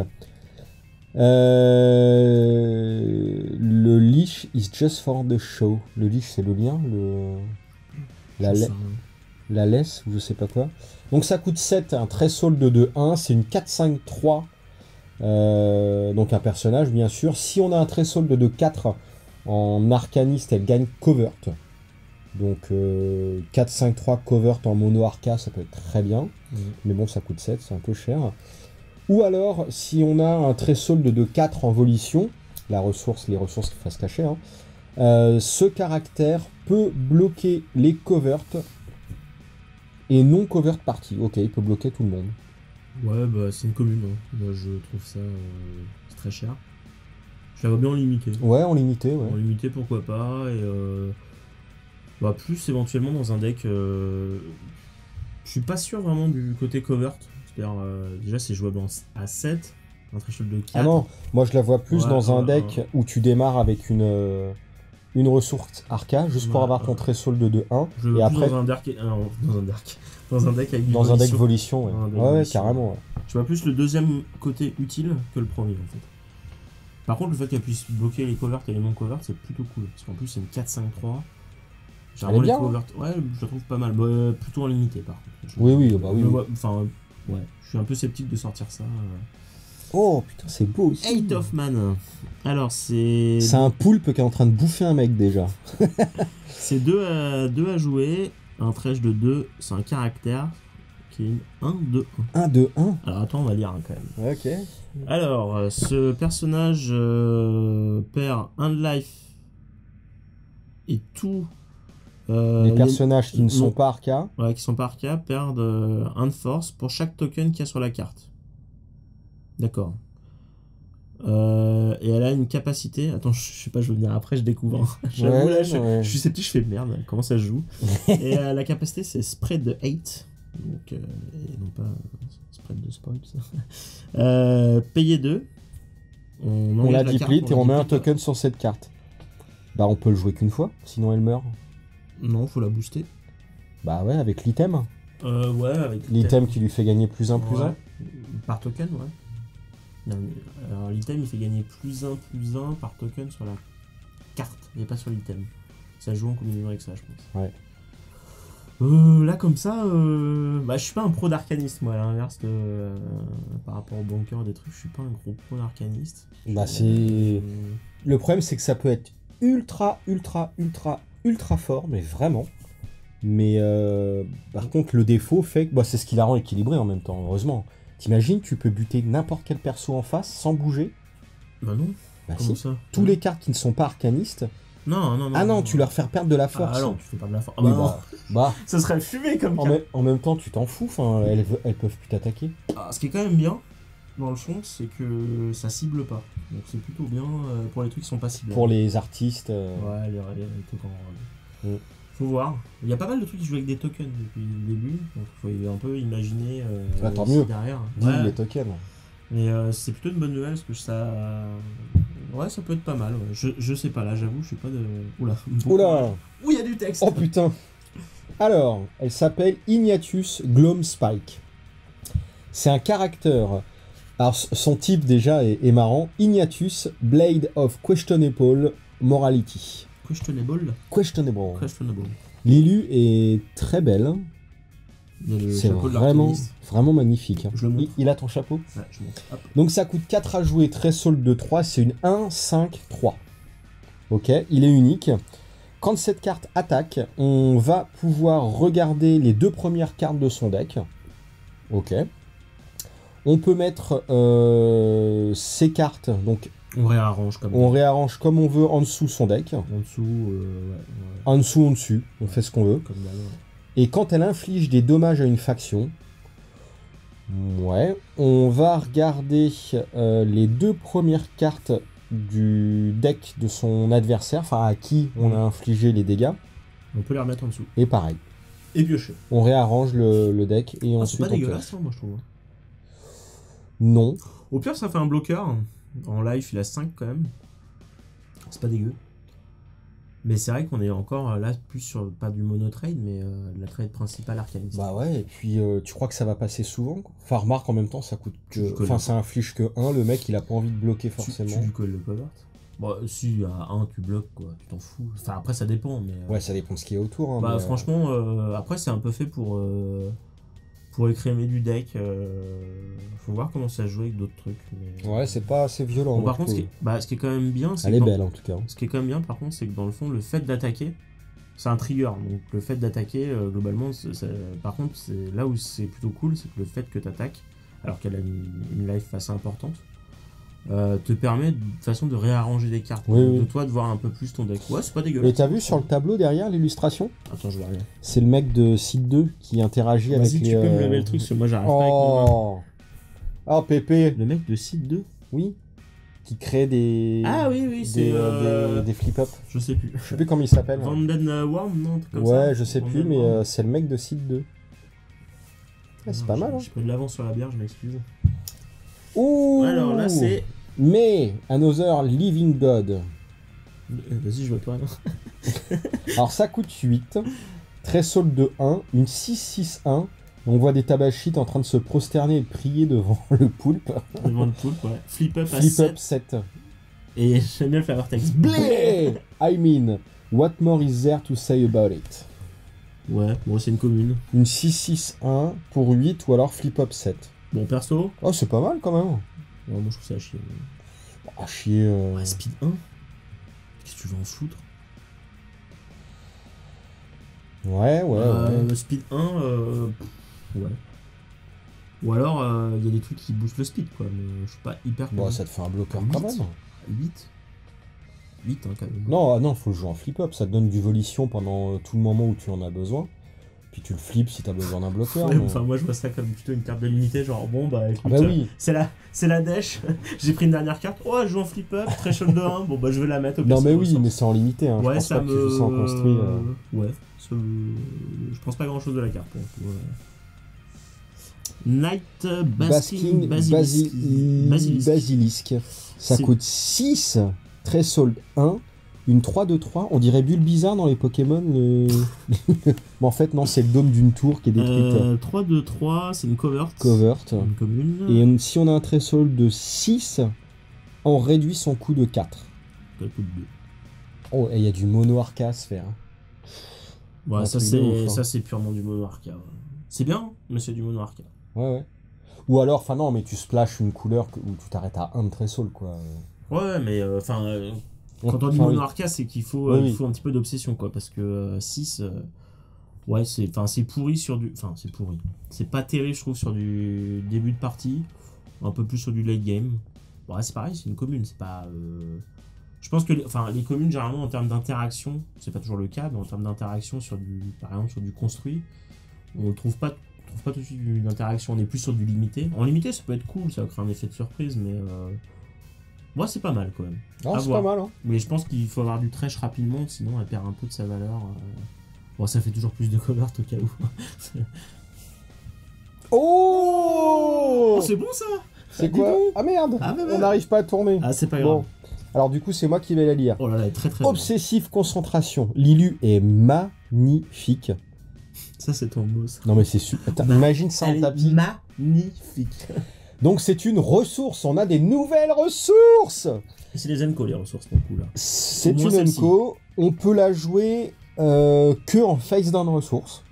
S1: Le leash is just for the show. Le leash, c'est le lien, la laisse, ou je sais pas quoi. Donc ça coûte 7, un threshold de 1, c'est une 4-5-3. Donc un personnage, bien sûr. Si on a un threshold de 4 en arcaniste, elle gagne covert. Donc 4-5-3 covert en mono arca, ça peut être très bien. Mais bon, ça coûte 7, c'est un peu cher. Ou alors, si on a un threshold de 4 en volition, les ressources qui fassent cacher, hein, ce caractère peut bloquer les coverts et non covert party. Ok, il peut bloquer tout le monde.
S2: Ouais, bah c'est une commune. Hein. Moi je trouve ça c'est très cher. Je la vois bien en limité.
S1: Ouais, en limité,
S2: En
S1: ouais.
S2: limité, pourquoi pas. Et plus éventuellement dans un deck. Je suis pas sûr vraiment du côté covert. C'est-à-dire, déjà c'est jouable à 7, un threshold de 4.
S1: Ah non, moi je la vois plus
S2: Ouais,
S1: dans un
S2: ouais,
S1: deck où tu démarres avec une ressource arca, juste pour
S2: Ouais,
S1: avoir ton
S2: ouais.
S1: threshold de 1,
S2: Je veux
S1: et
S2: plus
S1: après
S2: dans un deck. Dans un deck avec du
S1: dans un deck
S2: volition.
S1: volition. Ouais,
S2: Un deck
S1: ouais,
S2: volition.
S1: carrément. Ouais.
S2: Je vois plus le deuxième côté utile que le premier en fait. Par contre, le fait qu'elle puisse bloquer les coverts et les non-coverts, c'est plutôt cool. Parce qu'en plus, c'est une 4-5-3.
S1: Elle est bien,
S2: coverts, ouais, je la trouve pas mal. Bah, plutôt en limité par contre.
S1: Oui, bah oui.
S2: Enfin, ouais, je suis un peu sceptique de sortir ça.
S1: Oh putain, c'est beau aussi.
S2: Eight of Man. Alors, c'est.
S1: C'est un poulpe qui est en train de bouffer un mec déjà.
S2: C'est 2 à jouer. Un trèche de 2, c'est un caractère qui est une 1-2-1.
S1: 1-2-1.
S2: Alors attends, on va lire quand même.
S1: Ok.
S2: Alors, ce personnage perd un de life et tout.
S1: Les personnages qui ne sont
S2: non,
S1: pas arca.
S2: ouais, qui sont pas arca perdent un de force pour chaque token qu'il y a sur la carte. D'accord. Et elle a une capacité. Attends, je sais pas, je veux venir après, je découvre. J'avoue, là, je suis sceptique, je fais merde, comment ça se joue. Et la capacité, c'est spread de 8. Donc, et non pas spread de spoil. Payer 2.
S1: On la deplete et on met un token sur cette carte. Bah, on peut le jouer qu'une fois, sinon elle meurt.
S2: Non, faut la booster.
S1: Bah ouais, avec l'item.
S2: Ouais, avec
S1: l'item qui lui fait gagner plus 1, plus 1.
S2: Par token, ouais. Non, alors l'item il fait gagner plus 1 par token sur la carte et pas sur l'item. Ça joue en combinaison avec ça, je pense.
S1: Ouais.
S2: Là comme ça, bah je suis pas un pro d'arcaniste moi, à l'inverse de par rapport au bunker des trucs, je suis pas un gros pro d'arcaniste.
S1: Bah c'est le problème, c'est que ça peut être ultra fort, mais vraiment. Mais par contre, le défaut fait que bah, c'est ce qui la rend équilibrée en même temps, heureusement. T'imagines, tu peux buter n'importe quel perso en face sans bouger?
S2: Bah non.
S1: Bah
S2: comment
S1: si.
S2: ça?
S1: Tous les cartes qui ne sont pas arcanistes.
S2: Non.
S1: Ah non, tu leur fais perdre de la force.
S2: Ah non, tu fais pas de la force. Ah
S1: oui,
S2: bah, ça serait fumé comme ça.
S1: En même temps, tu t'en fous, elles peuvent plus t'attaquer.
S2: Ah, ce qui est quand même bien dans le fond, c'est que ça cible pas. Donc c'est plutôt bien pour les trucs qui sont pas ciblés.
S1: Pour les artistes.
S2: Ouais, les tokens. Faut voir. Il y a pas mal de trucs qui jouent avec des tokens depuis le début, donc faut un peu imaginer
S1: tant mieux.
S2: derrière.
S1: Dis les tokens.
S2: Mais c'est plutôt une bonne nouvelle parce que ça. Ouais, ça peut être pas mal. Ouais. Je sais pas, là, j'avoue, je suis pas de. Oula. Ouh, il y a du texte.
S1: Oh putain. Alors, elle s'appelle Ignatius Glomspike. C'est un caractère. Alors, son type déjà est marrant. Ignatius, Blade of Questionable Morality. Questionable. L'élu est très belle. C'est vraiment magnifique. Il a ton chapeau.
S2: Ouais, je montre.
S1: Donc ça coûte 4 à jouer, très solde de 3, c'est une 1-5-3. Ok, il est unique. Quand cette carte attaque, on va pouvoir regarder les 2 premières cartes de son deck. Ok. On peut mettre ces cartes, donc
S2: on réarrange
S1: comme on veut en dessous son deck.
S2: En dessous,
S1: En dessous, au-dessus, on fait ce qu'on veut.
S2: Comme
S1: et quand elle inflige des dommages à une faction, on va regarder les 2 premières cartes du deck de son adversaire, enfin à qui on a infligé les dégâts.
S2: On peut les remettre en dessous.
S1: Et pareil.
S2: Et piocher.
S1: On réarrange le deck et ensuite
S2: c'est pas dégueulasse, moi je trouve.
S1: Non.
S2: Au pire, ça fait un bloqueur. En live, il a 5 quand même. C'est pas dégueu. Mais c'est vrai qu'on est encore là plus sur pas du mono trade, mais la trade principale arcaniste.
S1: Bah ouais, et puis tu crois que ça va passer souvent quoi. Enfin, remarque en même temps, ça coûte que. Enfin, ça inflige que 1, le mec il a pas envie de bloquer forcément.
S2: Tu lui colles le covert. Bon, si à 1 tu bloques quoi, tu t'en fous. Enfin, après ça dépend, mais.
S1: Ouais, ça dépend de ce qu'il y a autour. Hein,
S2: bah, franchement, après c'est un peu fait pour écrémer du deck. Faut voir comment ça joue avec d'autres trucs. Mais...
S1: Ouais, c'est pas assez violent.
S2: Bon, par contre, ce qui est quand même bien, c'est.
S1: Elle est belle en tout cas.
S2: Ce qui est quand même bien, par contre, c'est que dans le fond, le fait d'attaquer, c'est un trigger. Donc le fait d'attaquer, globalement, par contre, c'est là où c'est plutôt cool, c'est que le fait que tu attaques, alors qu'elle a une life assez importante, te permet de façon de réarranger des cartes. De toi de voir un peu plus ton deck. Ouais, c'est pas dégueulasse.
S1: Et t'as vu sur le tableau derrière l'illustration?
S2: Attends, je vois rien.
S1: C'est le mec de Site 2 qui interagit avec les...
S2: Vas-y, tu peux me lever le truc, parce que moi j'arrive pas avec mon main.
S1: Oh, Pépé.
S2: Le mec de Site 2?
S1: Oui. Qui crée des...
S2: Ah oui, c'est...
S1: des flip-up.
S2: Je sais plus.
S1: Je sais plus comment il s'appelle.
S2: Vanden Worm, non? Comme
S1: ouais,
S2: ça.
S1: je sais plus, mais c'est le mec de Site 2. Ouais, c'est pas mal, hein.
S2: J'ai pris de l'avance sur la bière, je m'excuse.
S1: Ouh.
S2: Alors là, c'est...
S1: Mais, Another Living God.
S2: Vas-y, je vois toi, non.
S1: Alors ça coûte 8. Très solde de 1. Une 6-6-1. On voit des tabachites en train de se prosterner et de prier devant le poulpe.
S2: Devant le poulpe, ouais. Flip up à
S1: Flip
S2: 7.
S1: Up 7.
S2: Et j'aime bien le faire texte.
S1: Blé. I mean, what more is there to say about it?
S2: Ouais, bon, c'est une commune.
S1: Une 6-6-1 pour 8 ou alors Flip Up 7.
S2: Bon, perso.
S1: Oh, c'est pas mal quand même.
S2: Ouais, moi je trouve ça à chier.
S1: À chier.
S2: Ouais, speed 1. Qu'est-ce que tu veux en foutre?
S1: Ouais.
S2: Speed 1, ouais. Ou alors, il y a des trucs qui boostent le speed, quoi. Mais je suis pas hyper.
S1: Bon, ça te fait un bloqueur quand même.
S2: 8 8, hein, quand même.
S1: Non, non, faut le jouer en flip-up. Ça te donne du volition pendant tout le moment où tu en as besoin. Puis tu le flippes si t'as besoin d'un bloqueur.
S2: Ouais, enfin, moi, je vois ça comme plutôt une carte de limité. Genre, bon, bah, écoute,
S1: Ah bah oui.
S2: c'est la dèche. J'ai pris une dernière carte. Oh, je joue en flip-up, threshold de 1. Bon, bah, je vais la mettre au
S1: Non,
S2: pire,
S1: mais
S2: c'est
S1: oui,
S2: bon,
S1: mais c'est en limité. Hein.
S2: Ouais,
S1: Je pense
S2: ça
S1: pas que tu joues ça en construit.
S2: Ouais, je pense pas grand chose de la carte pour le coup. Night Basking
S1: Basilisque. Ça
S2: C'est-
S1: coûte 6, Threshold 1, une 3/3. On dirait Bulle bizarre dans les Pokémon. Mais en fait, non, c'est le dôme d'une tour qui est détruite.
S2: 3/3, c'est une covert.
S1: Covert.
S2: Une commune.
S1: Et si on a un Threshold de 6, on réduit son coût de 4.
S2: Ça coûte 2.
S1: Oh, et il y a du mono arca à se faire.
S2: Ouais,
S1: Un
S2: ça
S1: truc de ouf, hein.
S2: c'est purement du mono arca. Ouais. C'est bien, mais c'est du mono arca.
S1: Ouais. Ou alors, enfin non, mais tu splashes une couleur où tu t'arrêtes à 1 de Threshold, quoi.
S2: Ouais, mais quand on dit
S1: Enfin,
S2: mono
S1: oui.
S2: arca, c'est qu'il faut,
S1: Oui,
S2: il
S1: oui.
S2: faut un petit peu d'obsession, quoi. Parce que 6, ouais, c'est pourri sur du. Enfin, c'est pourri. C'est pas terrible, je trouve, sur du début de partie. Un peu plus sur du late game. Ouais, c'est pareil, c'est une commune, c'est pas. Je pense que les communes, généralement, en termes d'interaction, c'est pas toujours le cas, mais en termes d'interaction, par exemple, sur du construit, on trouve pas tout de suite une interaction, on est plus sur du limité. En limité, ça peut être cool, ça va créer un effet de surprise, mais. Moi, c'est pas mal quand même.
S1: Ah,
S2: À
S1: c'est
S2: voir.
S1: pas mal, hein.
S2: Mais je pense qu'il faut avoir du trash rapidement, sinon elle perd un peu de sa valeur. Bon, ça fait toujours plus de covert au cas où.
S1: Oh,
S2: Oh, c'est bon ça.
S1: c'est
S2: Dis
S1: quoi?
S2: donc.
S1: Ah merde,
S2: Ah, bah,
S1: on
S2: bah.
S1: n'arrive pas à tourner.
S2: Ah, c'est pas grave.
S1: Bon, alors du coup, c'est moi qui vais la lire.
S2: Oh là là, elle est très très bien.
S1: Obsessive concentration. Lilu est magnifique.
S2: Ça, c'est ton mot, ça.
S1: Non mais c'est super. Attends, imagine ça en
S2: Elle est
S1: tapis.
S2: magnifique.
S1: Donc c'est une ressource. On a des nouvelles ressources.
S2: Et c'est les Enco, les ressources, pour le coup, là.
S1: C'est
S2: Au moins
S1: une
S2: celle-ci.
S1: Enco. On peut la jouer que en face down ressource.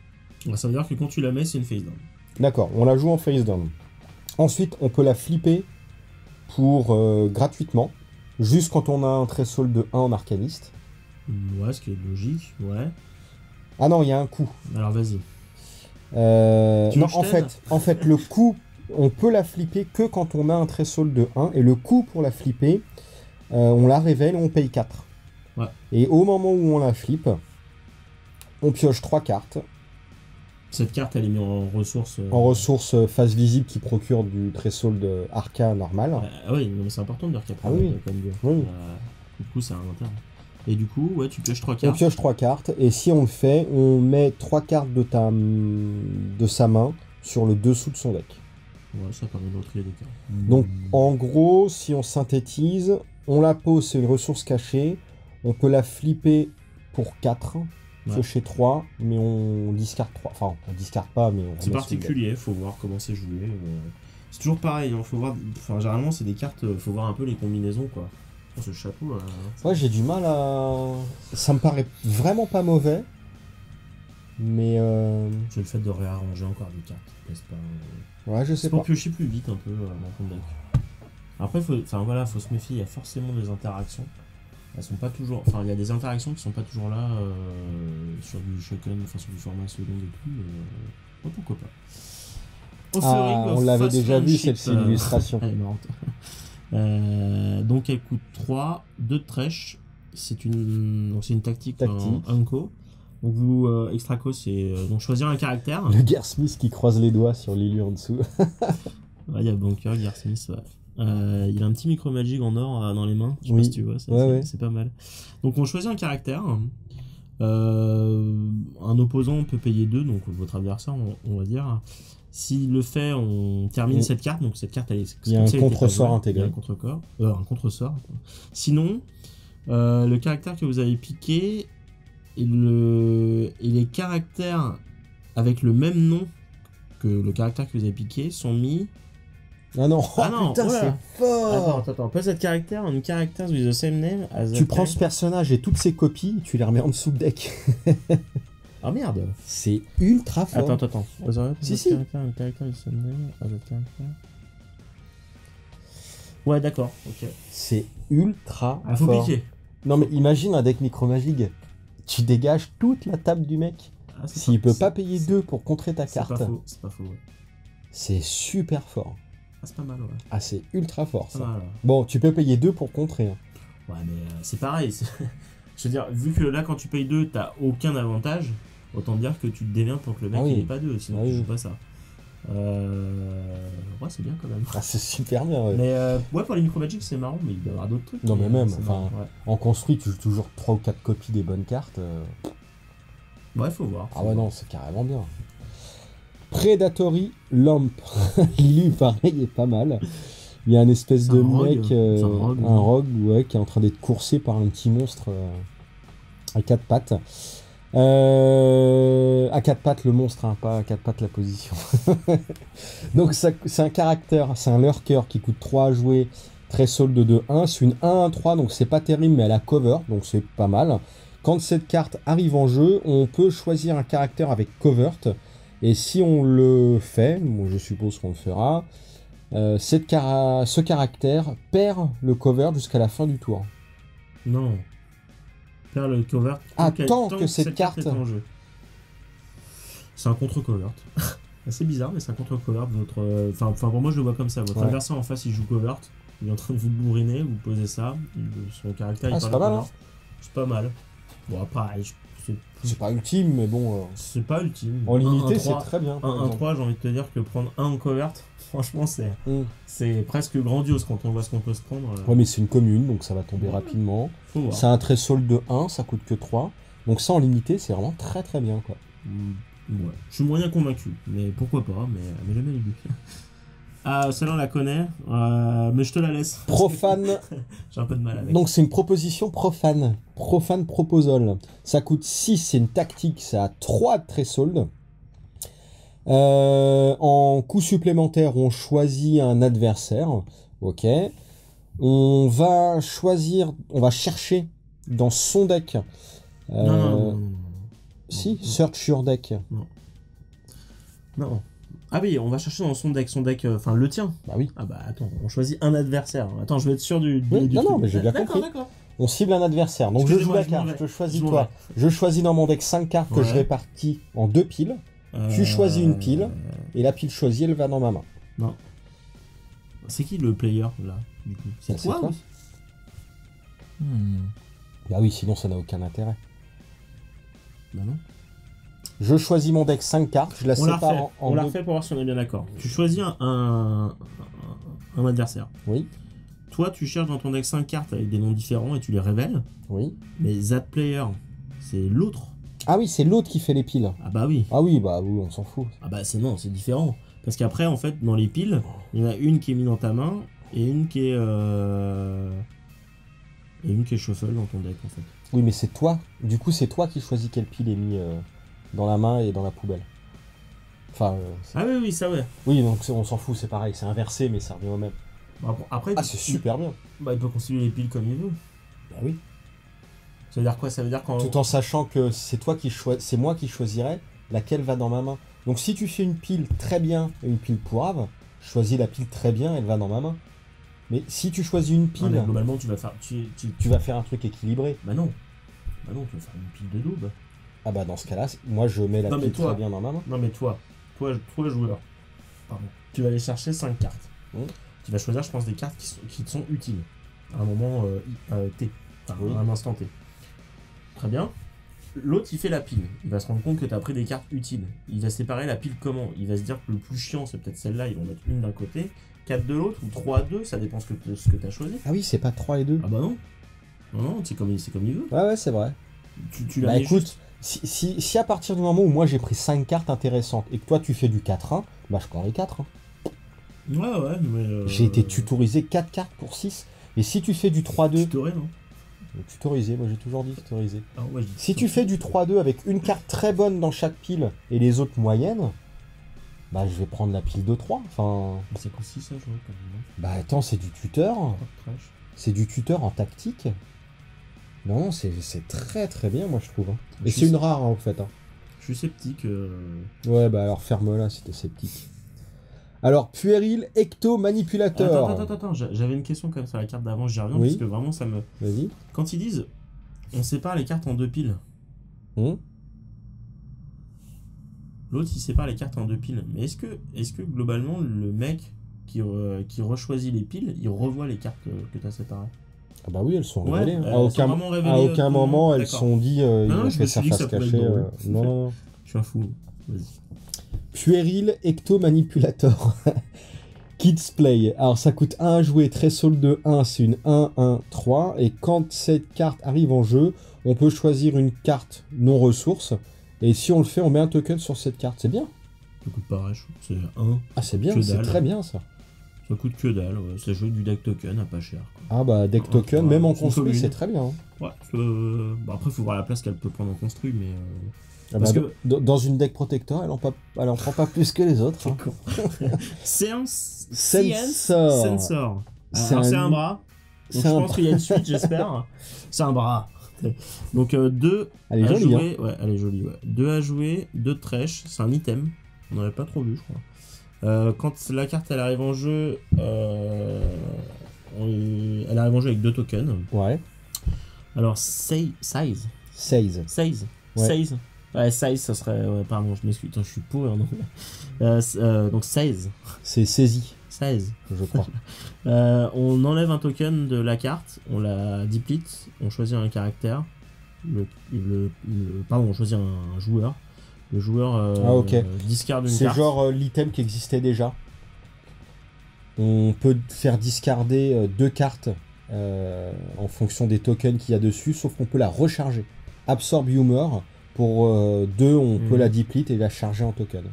S2: Ouais, ça veut dire que quand tu la mets, c'est une face down.
S1: D'accord, on la joue en face down. Ensuite, on peut la flipper pour gratuitement, juste quand on a un threshold de 1 en arcaniste.
S2: Ouais, ce qui est logique, ouais.
S1: Ah non, il y a un coût.
S2: Alors, vas-y. Tu
S1: Non,
S2: veux que je t'aide
S1: en fait, le coût, on peut la flipper que quand on a un threshold de 1, et le coût pour la flipper, on la révèle, on paye 4.
S2: Ouais.
S1: Et au moment où on la flippe, on pioche 3 cartes,
S2: Cette carte, elle est mise en ressources.
S1: en ressources face visible qui procure du threshold arca normal.
S2: Ah oui, mais c'est important de dire qu'après,
S1: Ah oui.
S2: quand même bien.
S1: Oui.
S2: Du coup, c'est un intérêt. Et du coup, ouais, tu pioches 3
S1: On
S2: cartes.
S1: pioche 3 cartes, et si on le fait, on met 3 cartes de sa main sur le dessous de son deck.
S2: Ouais, ça permet de retrier des cartes.
S1: Donc en gros, si on synthétise, on la pose, c'est une ressource cachée, on peut la flipper pour 4,
S2: Ouais.
S1: piocher 3, mais on discarte 3. Enfin, on discarte pas, mais on
S2: C'est
S1: remet sur le deck.
S2: particulier, faut voir comment c'est joué. C'est toujours pareil, hein, faut voir. Enfin, généralement, c'est des cartes, faut voir un peu les combinaisons, quoi. Oh, ce chapeau.
S1: Ouais, j'ai du mal à... Ça me paraît vraiment pas mauvais, mais...
S2: C'est le fait de réarranger encore des cartes. C'est pas.
S1: Ouais, je sais
S2: C'est pour
S1: pas.
S2: piocher plus vite un peu dans ton deck. Après, faut se méfier, il y a forcément des interactions. Elles sont pas toujours. Enfin, il y a des interactions qui sont pas toujours là sur du Shoken, enfin sur du format second et tout. Ouais, pourquoi pas.
S1: Ah, on l'avait déjà vu,
S2: Friendship,
S1: cette illustration.
S2: Elle est marrante. Donc elle coûte 3, 2 de trèche. C'est une tactique,
S1: Tactique.
S2: en Unco. Donc vous, Extraco, c'est donc choisir un caractère.
S1: Le Gearsmith qui croise les doigts sur Lilu en dessous.
S2: Ouais, il y a Bunker, Gearsmith, ouais. Il a un petit micro-magic en or dans les mains. Je sais
S1: Oui.
S2: pas si tu vois, c'est pas mal. Donc on choisit un caractère. Un opposant peut payer 2, donc votre adversaire, on va dire. S'il le fait, on termine cette carte. Donc cette carte, elle est.
S1: Il y a un contre-sort intégré.
S2: Il y a un contre-sort. Sinon, le caractère que vous avez piqué et les caractères avec le même nom que le caractère que vous avez piqué sont mis.
S1: Ah non,
S2: Ah non,
S1: putain,
S2: voilà.
S1: c'est fort.
S2: Attends. Pas cette caractère, une characters with the same name as
S1: Tu
S2: the
S1: prends ce
S2: time.
S1: personnage et toutes ses copies, tu les remets en dessous de deck.
S2: Ah merde.
S1: C'est ultra fort.
S2: Attends.
S1: Si, si.
S2: Character with the same name as the character. Ouais, d'accord. Ok.
S1: C'est ultra
S2: Ah, faut
S1: fort.
S2: piquer.
S1: Non mais imagine un deck Micromagic. Tu dégages toute la table du mec.
S2: Ah, c'est
S1: S'il
S2: pas-
S1: peut pas payer 2 pour contrer ta
S2: c'est
S1: carte,
S2: pas faux. Ouais.
S1: C'est super fort.
S2: Ah, c'est pas mal, ouais.
S1: Ah, c'est ultra fort,
S2: Pas
S1: ça.
S2: mal, ouais.
S1: Bon, tu peux payer 2 pour contrer. Hein.
S2: Ouais, mais c'est pareil. Je veux dire, vu que là, quand tu payes 2, t'as aucun avantage, autant dire que tu te démerdes pour que le mec
S1: Ah oui.
S2: il ait pas 2, sinon
S1: Ah
S2: tu
S1: oui.
S2: joues pas ça. Ouais, c'est bien quand même.
S1: Ah, c'est super bien, ouais.
S2: Mais ouais, pour les Micro Magic, c'est marrant, mais il doit y avoir d'autres trucs.
S1: Non, mais même,
S2: c'est
S1: enfin,
S2: marrant, ouais.
S1: En construit, tu joues toujours 3 ou 4 copies des bonnes cartes.
S2: Ouais, faut voir.
S1: Ah ouais, non, c'est carrément bien. Predatory Lamp. Lilu, pareil, est pas mal. Il y a un espèce
S2: C'est
S1: de
S2: un rogue.
S1: mec,
S2: C'est un rogue,
S1: un rogue, ouais, qui est en train d'être coursé par un petit monstre à 4 pattes. À 4 pattes le monstre, hein, pas à 4 pattes la position. Donc c'est un caractère, c'est un lurker qui coûte 3 à jouer, très solde de 1, c'est une 1-1-3, donc c'est pas terrible, mais elle a cover, donc c'est pas mal. Quand cette carte arrive en jeu, on peut choisir un caractère avec covert, et si on le fait, bon, je suppose qu'on le fera, ce caractère perd le cover jusqu'à la fin du tour.
S2: Non. Faire le cover.
S1: Tant que cette carte
S2: est en jeu. C'est un contre-cover. C'est bizarre, mais c'est un contre-cover. Enfin, pour moi, je le vois comme ça. Votre
S1: Ouais.
S2: adversaire en face, il joue covert. Il est en train de vous bourriner, vous posez ça. Son caractère, il
S1: c'est
S2: parle
S1: pas
S2: de
S1: mal,
S2: covert. C'est pas mal. Bon, après,
S1: C'est pas ultime, mais bon,
S2: c'est pas ultime.
S1: en limité,
S2: 1-1-3,
S1: c'est très bien. par exemple.
S2: 1-1-3, j'ai envie de te dire que prendre 1 en covert, franchement,
S1: Mm.
S2: c'est presque grandiose quand on voit ce qu'on peut se prendre.
S1: Ouais, mais c'est une commune, donc ça va tomber rapidement.
S2: Faut voir.
S1: C'est un très solde de 1, ça coûte que 3. Donc ça, en limité, c'est vraiment très très bien, quoi.
S2: Ouais. Je suis moyen convaincu, mais pourquoi pas, mais jamais lu. Ah, celle-là on la connaît, mais je te la laisse.
S1: Profane.
S2: J'ai un peu de mal avec.
S1: Donc c'est une proposition profane. Profane proposal. Ça coûte 6, c'est une tactique, ça a 3 de très solde. En coût supplémentaire, on choisit un adversaire. Ok. On va chercher dans son deck.
S2: Non.
S1: Si, search your deck.
S2: Non. Ah oui, on va chercher dans son deck, enfin le tien.
S1: Bah oui.
S2: Ah bah attends, on choisit un adversaire. Attends, je vais être sûr du
S1: Oui,
S2: du
S1: non,
S2: truc.
S1: mais j'ai bien
S2: D'accord,
S1: compris.
S2: d'accord.
S1: On cible un adversaire. Donc je joue
S2: Excusez-moi,
S1: la
S2: je m'en
S1: carte,
S2: vais.
S1: je choisis
S2: Je m'en
S1: toi. Je choisis dans mon deck 5 cartes que
S2: Ouais.
S1: je répartis en 2 piles. Tu choisis une pile. Et la pile choisie, elle va dans ma main.
S2: Non. C'est qui le player là du coup? C'est
S1: Bah,
S2: toi,
S1: c'est toi.
S2: ou-
S1: Bah oui, sinon ça n'a aucun intérêt.
S2: Bah non.
S1: Je choisis mon deck 5 cartes, je la
S2: On la
S1: sépare
S2: refait.
S1: en
S2: On la
S1: deux.
S2: refait pour voir si on est bien d'accord. Tu choisis un adversaire.
S1: Oui,
S2: Toi, tu cherches dans ton deck 5 cartes avec des noms différents et tu les révèles.
S1: oui.
S2: Mais that player, c'est l'autre.
S1: Ah oui, c'est l'autre qui fait les piles.
S2: Ah bah oui.
S1: Ah oui, on s'en fout.
S2: Ah bah c'est différent. Parce qu'après, en fait, dans les piles, il y en a une qui est mise dans ta main et une qui est shuffle dans ton deck en fait.
S1: Oui, mais c'est toi. Du coup, c'est toi qui choisis quelle pile est mise dans la main et dans la poubelle. Enfin,
S2: Ah oui, ça ouais.
S1: oui, donc on s'en fout, c'est pareil, c'est inversé, mais ça revient au même.
S2: Bah, après,
S1: Ah, c'est super bien.
S2: Bah, il peut constituer les piles comme il veut.
S1: Bah oui.
S2: Ça veut dire quoi? Ça veut dire quand...
S1: Tout en sachant que c'est moi qui choisirais laquelle va dans ma main. Donc si tu fais une pile très bien et une pile pourrave, je choisis la pile très bien, elle va dans ma main. Mais si tu choisis une
S2: Ah,
S1: pile,
S2: mais globalement, tu vas faire...
S1: tu vas faire un truc équilibré.
S2: Bah non. Tu vas faire une pile de daube.
S1: Ah bah dans ce cas-là, moi je mets la
S2: Non, mais
S1: pile
S2: toi-
S1: très bien dans ma main.
S2: Non mais toi joueur, pardon, tu vas aller chercher 5 cartes.
S1: Mmh.
S2: Tu vas choisir, je pense, des cartes qui te sont utiles à un moment T, enfin,
S1: Oui.
S2: à un instant T. Très bien. L'autre, il fait la pile. Il va se rendre compte que tu as pris des cartes utiles. Il va séparer la pile comment? Il va se dire que le plus chiant, c'est peut-être celle-là. Il va en mettre une d'un côté, 4 de l'autre, ou 3 à 2, ça dépend ce que tu as choisi.
S1: Ah oui, c'est pas 3 et 2.
S2: Ah bah non. Non, c'est comme il veut.
S1: Ouais, c'est vrai.
S2: Tu l'as
S1: Bah
S2: mis
S1: écoute, si à partir du moment où moi j'ai pris 5 cartes intéressantes et que toi tu fais du 4-1, bah je prends les 4. Hein.
S2: Ouais, mais...
S1: J'ai été tutorisé 4 cartes pour 6. Et si tu fais du 3-2...
S2: Tutoré, non?
S1: Tutorisé, moi j'ai toujours dit tutorisé.
S2: Ah, ouais, je dis
S1: Si tu fais du 3-2 avec une carte très bonne dans chaque pile et les autres moyennes, bah je vais prendre la pile de 3. Enfin...
S2: C'est quoi si ça, je vois, quand même.
S1: Bah attends, c'est du tuteur.
S2: Pas de trash.
S1: C'est du tuteur en tactique. Non, c'est très très bien moi je trouve. Hein. Et
S2: Je
S1: c'est
S2: suis-
S1: une rare hein, en fait. Hein.
S2: Je suis sceptique.
S1: Ouais bah alors ferme-la si t'es sceptique. Alors, puéril ecto-manipulateur.
S2: Attends, j'avais une question quand même sur la carte d'avant, j'y reviens,
S1: Oui.
S2: parce que vraiment ça me...
S1: Vas-y.
S2: Quand ils disent, on sépare les cartes en 2 piles,
S1: Hum.
S2: L'autre, il sépare les cartes en 2 piles. Mais est-ce que globalement, le mec qui rechoisit les piles, il revoit les cartes que tu as séparées?
S1: Ah bah oui, elles sont
S2: Ouais,
S1: révélées.
S2: elles sont vraiment révélées,
S1: à aucun moment, elles
S2: d'accord.
S1: sont dit, il
S2: Non,
S1: a
S2: je
S1: fait
S2: me
S1: sa
S2: suis dit que
S1: face
S2: ça pouvait
S1: cachée.
S2: être drôle.
S1: Non.
S2: Je suis un fou. Vas-y.
S1: Puéril Ectomanipulator. Kids Play. Alors ça coûte 1 à jouer, threshold de 1, c'est une 1-1-3. Et quand cette carte arrive en jeu, on peut choisir une carte non ressource. Et si on le fait, on met un token sur cette carte. C'est bien.
S2: Ça coûte pareil, c'est 1.
S1: Ah c'est bien,
S2: Que
S1: c'est
S2: dalle.
S1: très bien ça.
S2: Ça coûte que dalle, ouais. Ça joue du deck token à pas cher. Quoi.
S1: Ah bah deck token,
S2: Ouais,
S1: même en
S2: c'est une
S1: construit,
S2: commune.
S1: c'est très bien. Hein.
S2: Ouais, bah après, il faut voir la place qu'elle peut prendre en construit, mais.
S1: Ah
S2: Parce
S1: bah,
S2: que-
S1: dans une deck protector, elle en prend pas plus que les autres. Hein.
S2: Sensor.
S1: Sensor.
S2: C'est un bras. Donc
S1: C'est
S2: je
S1: un
S2: pense qu'il y a une suite, j'espère. C'est un bras. Donc 2
S1: Elle est
S2: à
S1: jolie,
S2: jouer. Ouais, elle est jolie. Ouais. 2 à jouer, 2 de trèche. C'est un item. On n'avait pas trop vu, je crois. Quand la carte elle arrive en jeu, elle arrive en jeu avec 2 tokens.
S1: Ouais.
S2: Alors size.
S1: 16. Ouais.
S2: Size. Ouais, size, ça serait. Ouais, pardon, je m'excuse. Putain, je suis pourri en anglais. Donc 16.
S1: C'est saisi,
S2: 16.
S1: je crois.
S2: On enlève un token de la carte, on la deplete, on choisit un caractère. Pardon, on choisit un joueur. Le joueur
S1: ok.
S2: discarde une
S1: C'est
S2: carte.
S1: genre l'item qui existait déjà. On peut faire discarder 2 cartes en fonction des tokens qu'il y a dessus, sauf qu'on peut la recharger. Absorb Humor, pour 2, on peut la deplete et la charger en token.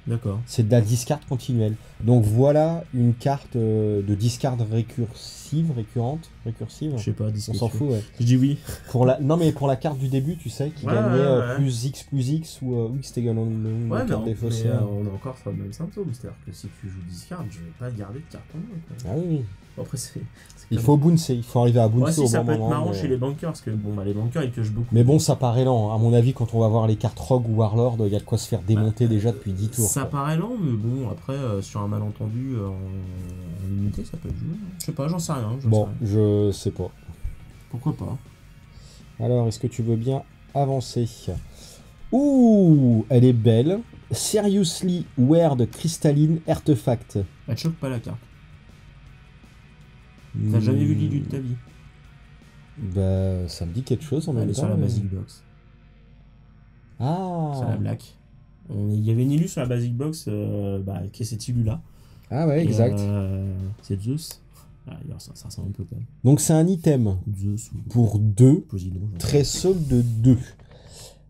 S2: D'accord.
S1: C'est de la discard continuelle. Donc voilà une carte de discard récurrente.
S2: Je sais pas,
S1: On s'en fout, ouais.
S2: Je dis oui.
S1: Non mais pour la carte du début, tu sais, qui
S2: Ouais,
S1: gagnait
S2: ouais.
S1: plus X ou X c'était également une
S2: Ouais,
S1: carte
S2: mais
S1: défaussée.
S2: on a encore le même symptôme. C'est-à-dire que si tu joues discard, je vais pas garder de carte en main. Quoi.
S1: Ah oui.
S2: Bon, après, c'est
S1: Il faut bouncer, il faut arriver à bouncer
S2: Ouais, si,
S1: au
S2: ça
S1: bon
S2: peut être
S1: moment.
S2: marrant
S1: mais...
S2: chez les bankers, parce que bon, bah, les bankers ils piochent beaucoup.
S1: Mais bon, ça paraît lent. À mon avis, quand on va voir les cartes Rogue ou Warlord, il y a de quoi se faire démonter déjà depuis 10 tours.
S2: Ça
S1: quoi.
S2: paraît lent, mais bon, après, sur un malentendu en limité, ça peut être joué. Je sais pas, j'en sais rien.
S1: Bon, je sais pas.
S2: Pourquoi pas?
S1: Alors, est-ce que tu veux bien avancer? Ouh, elle est belle. Seriously Weird Crystalline Artefact.
S2: Elle te choque pas la carte. T'as jamais vu l'île de ta vie?
S1: Bah, ça me dit quelque chose en
S2: Elle
S1: même
S2: est
S1: temps.
S2: sur la
S1: mais-
S2: Basic Box.
S1: Ah.
S2: C'est la black. Il y avait une illu sur la Basic Box qui est cette illu-là.
S1: Ah ouais,
S2: Et,
S1: exact.
S2: c'est Zeus. Ah, d'ailleurs, ça ressemble un peu quand même.
S1: Donc c'est un item
S2: Zeus ou
S1: pour 2,
S2: Poséidon. genre.
S1: threshold de 2.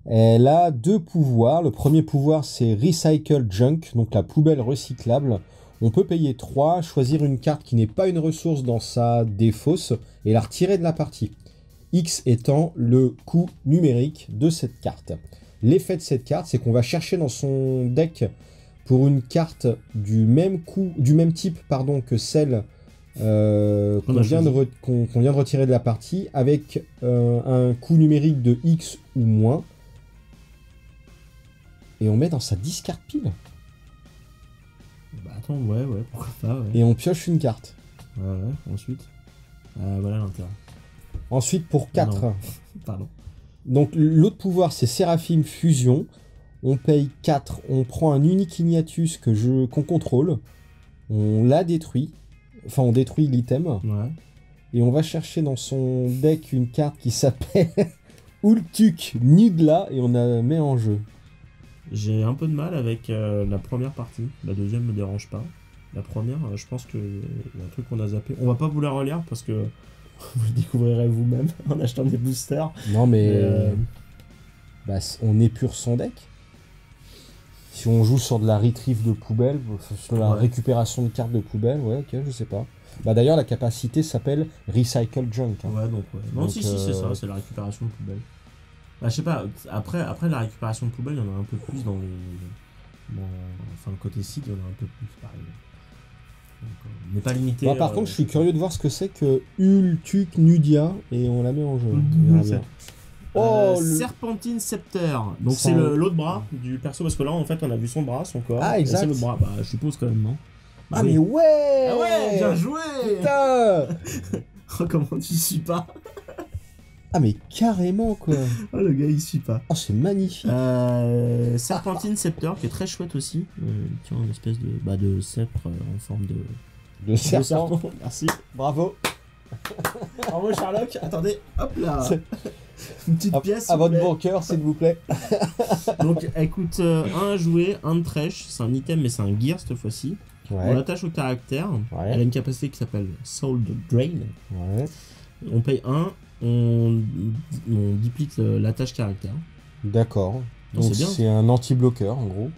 S1: Elle a 2 pouvoirs. Le premier pouvoir, c'est Recycle Junk, donc la poubelle recyclable. On peut payer 3, choisir une carte qui n'est pas une ressource dans sa défausse et la retirer de la partie. X étant le coût numérique de cette carte. L'effet de cette carte, c'est qu'on va chercher dans son deck pour une carte du même type que celle qu'on vient de retirer de la partie, avec un coût numérique de X ou moins. Et on met dans sa discard pile.
S2: Bah attends, ouais, pourquoi pas, ouais.
S1: Et on pioche une carte.
S2: Ouais, ensuite. Voilà l'intérêt.
S1: Ensuite, pour 4.
S2: Non. Pardon.
S1: Donc, l'autre pouvoir, c'est Séraphim Fusion. On paye 4. On prend un unique Ignitus qu'on contrôle. On la détruit. Enfin, on détruit l'item.
S2: Ouais.
S1: Et on va chercher dans son deck une carte qui s'appelle Ultuk Nidla. Et on la met en jeu.
S2: J'ai un peu de mal avec la première partie. La deuxième me dérange pas. La première, je pense que y a un truc qu'on a zappé. On va pas vous la relire parce que vous le découvrirez vous-même en achetant des boosters.
S1: Non, mais...
S2: Mais,
S1: on épure son deck. Si on joue sur de la retrieve de poubelle, sur la récupération de cartes de poubelle, ouais, ok, je sais pas. Bah d'ailleurs, la capacité s'appelle Recycle Junk. Hein.
S2: Ouais, donc ouais. Non,
S1: Donc,
S2: si, c'est ça, c'est la récupération de poubelle. Bah, je sais pas, après la récupération de poubelle, il y en a un peu plus dans les. Enfin, le côté site, il y en a un peu plus, pareil. Donc, on n'est pas limité.
S1: Bah, par contre, je suis curieux de voir ce que c'est que Ultuk Nudia et on la met en jeu. On verra bien.
S2: Serpentine Scepter. Donc
S1: Ça-
S2: c'est l'autre bras du perso, parce que là en fait on a vu son bras, son corps.
S1: Ah,
S2: et
S1: exact.
S2: c'est l'autre bras, bah je suppose quand même, non?
S1: Ah,
S2: Oui.
S1: mais ouais!
S2: Ah ouais, bien joué.
S1: Putain!
S2: Oh, comment tu suis pas?
S1: Ah mais carrément quoi.
S2: Ah, le gars, il suit pas.
S1: Oh, c'est magnifique.
S2: Serpentine Scepter, qui est très chouette aussi. Tiens, une espèce de sceptre en forme de
S1: Le serpent.
S2: Merci.
S1: Bravo.
S2: Bravo, Sherlock. Attendez, hop là. Une petite pièce.
S1: À
S2: s'il vous
S1: votre
S2: plaît.
S1: bon cœur, s'il vous plaît.
S2: Donc, elle coûte un à jouer, un de trèche. C'est un item, mais c'est un gear cette fois-ci. On
S1: Ouais.
S2: l'attache au caractère.
S1: Ouais.
S2: Elle a une capacité qui s'appelle Soul Drain.
S1: Ouais.
S2: On paye 1, on duplique l'attache caractère.
S1: D'accord.
S2: Non,
S1: Donc
S2: c'est bien.
S1: c'est un anti-bloqueur en gros.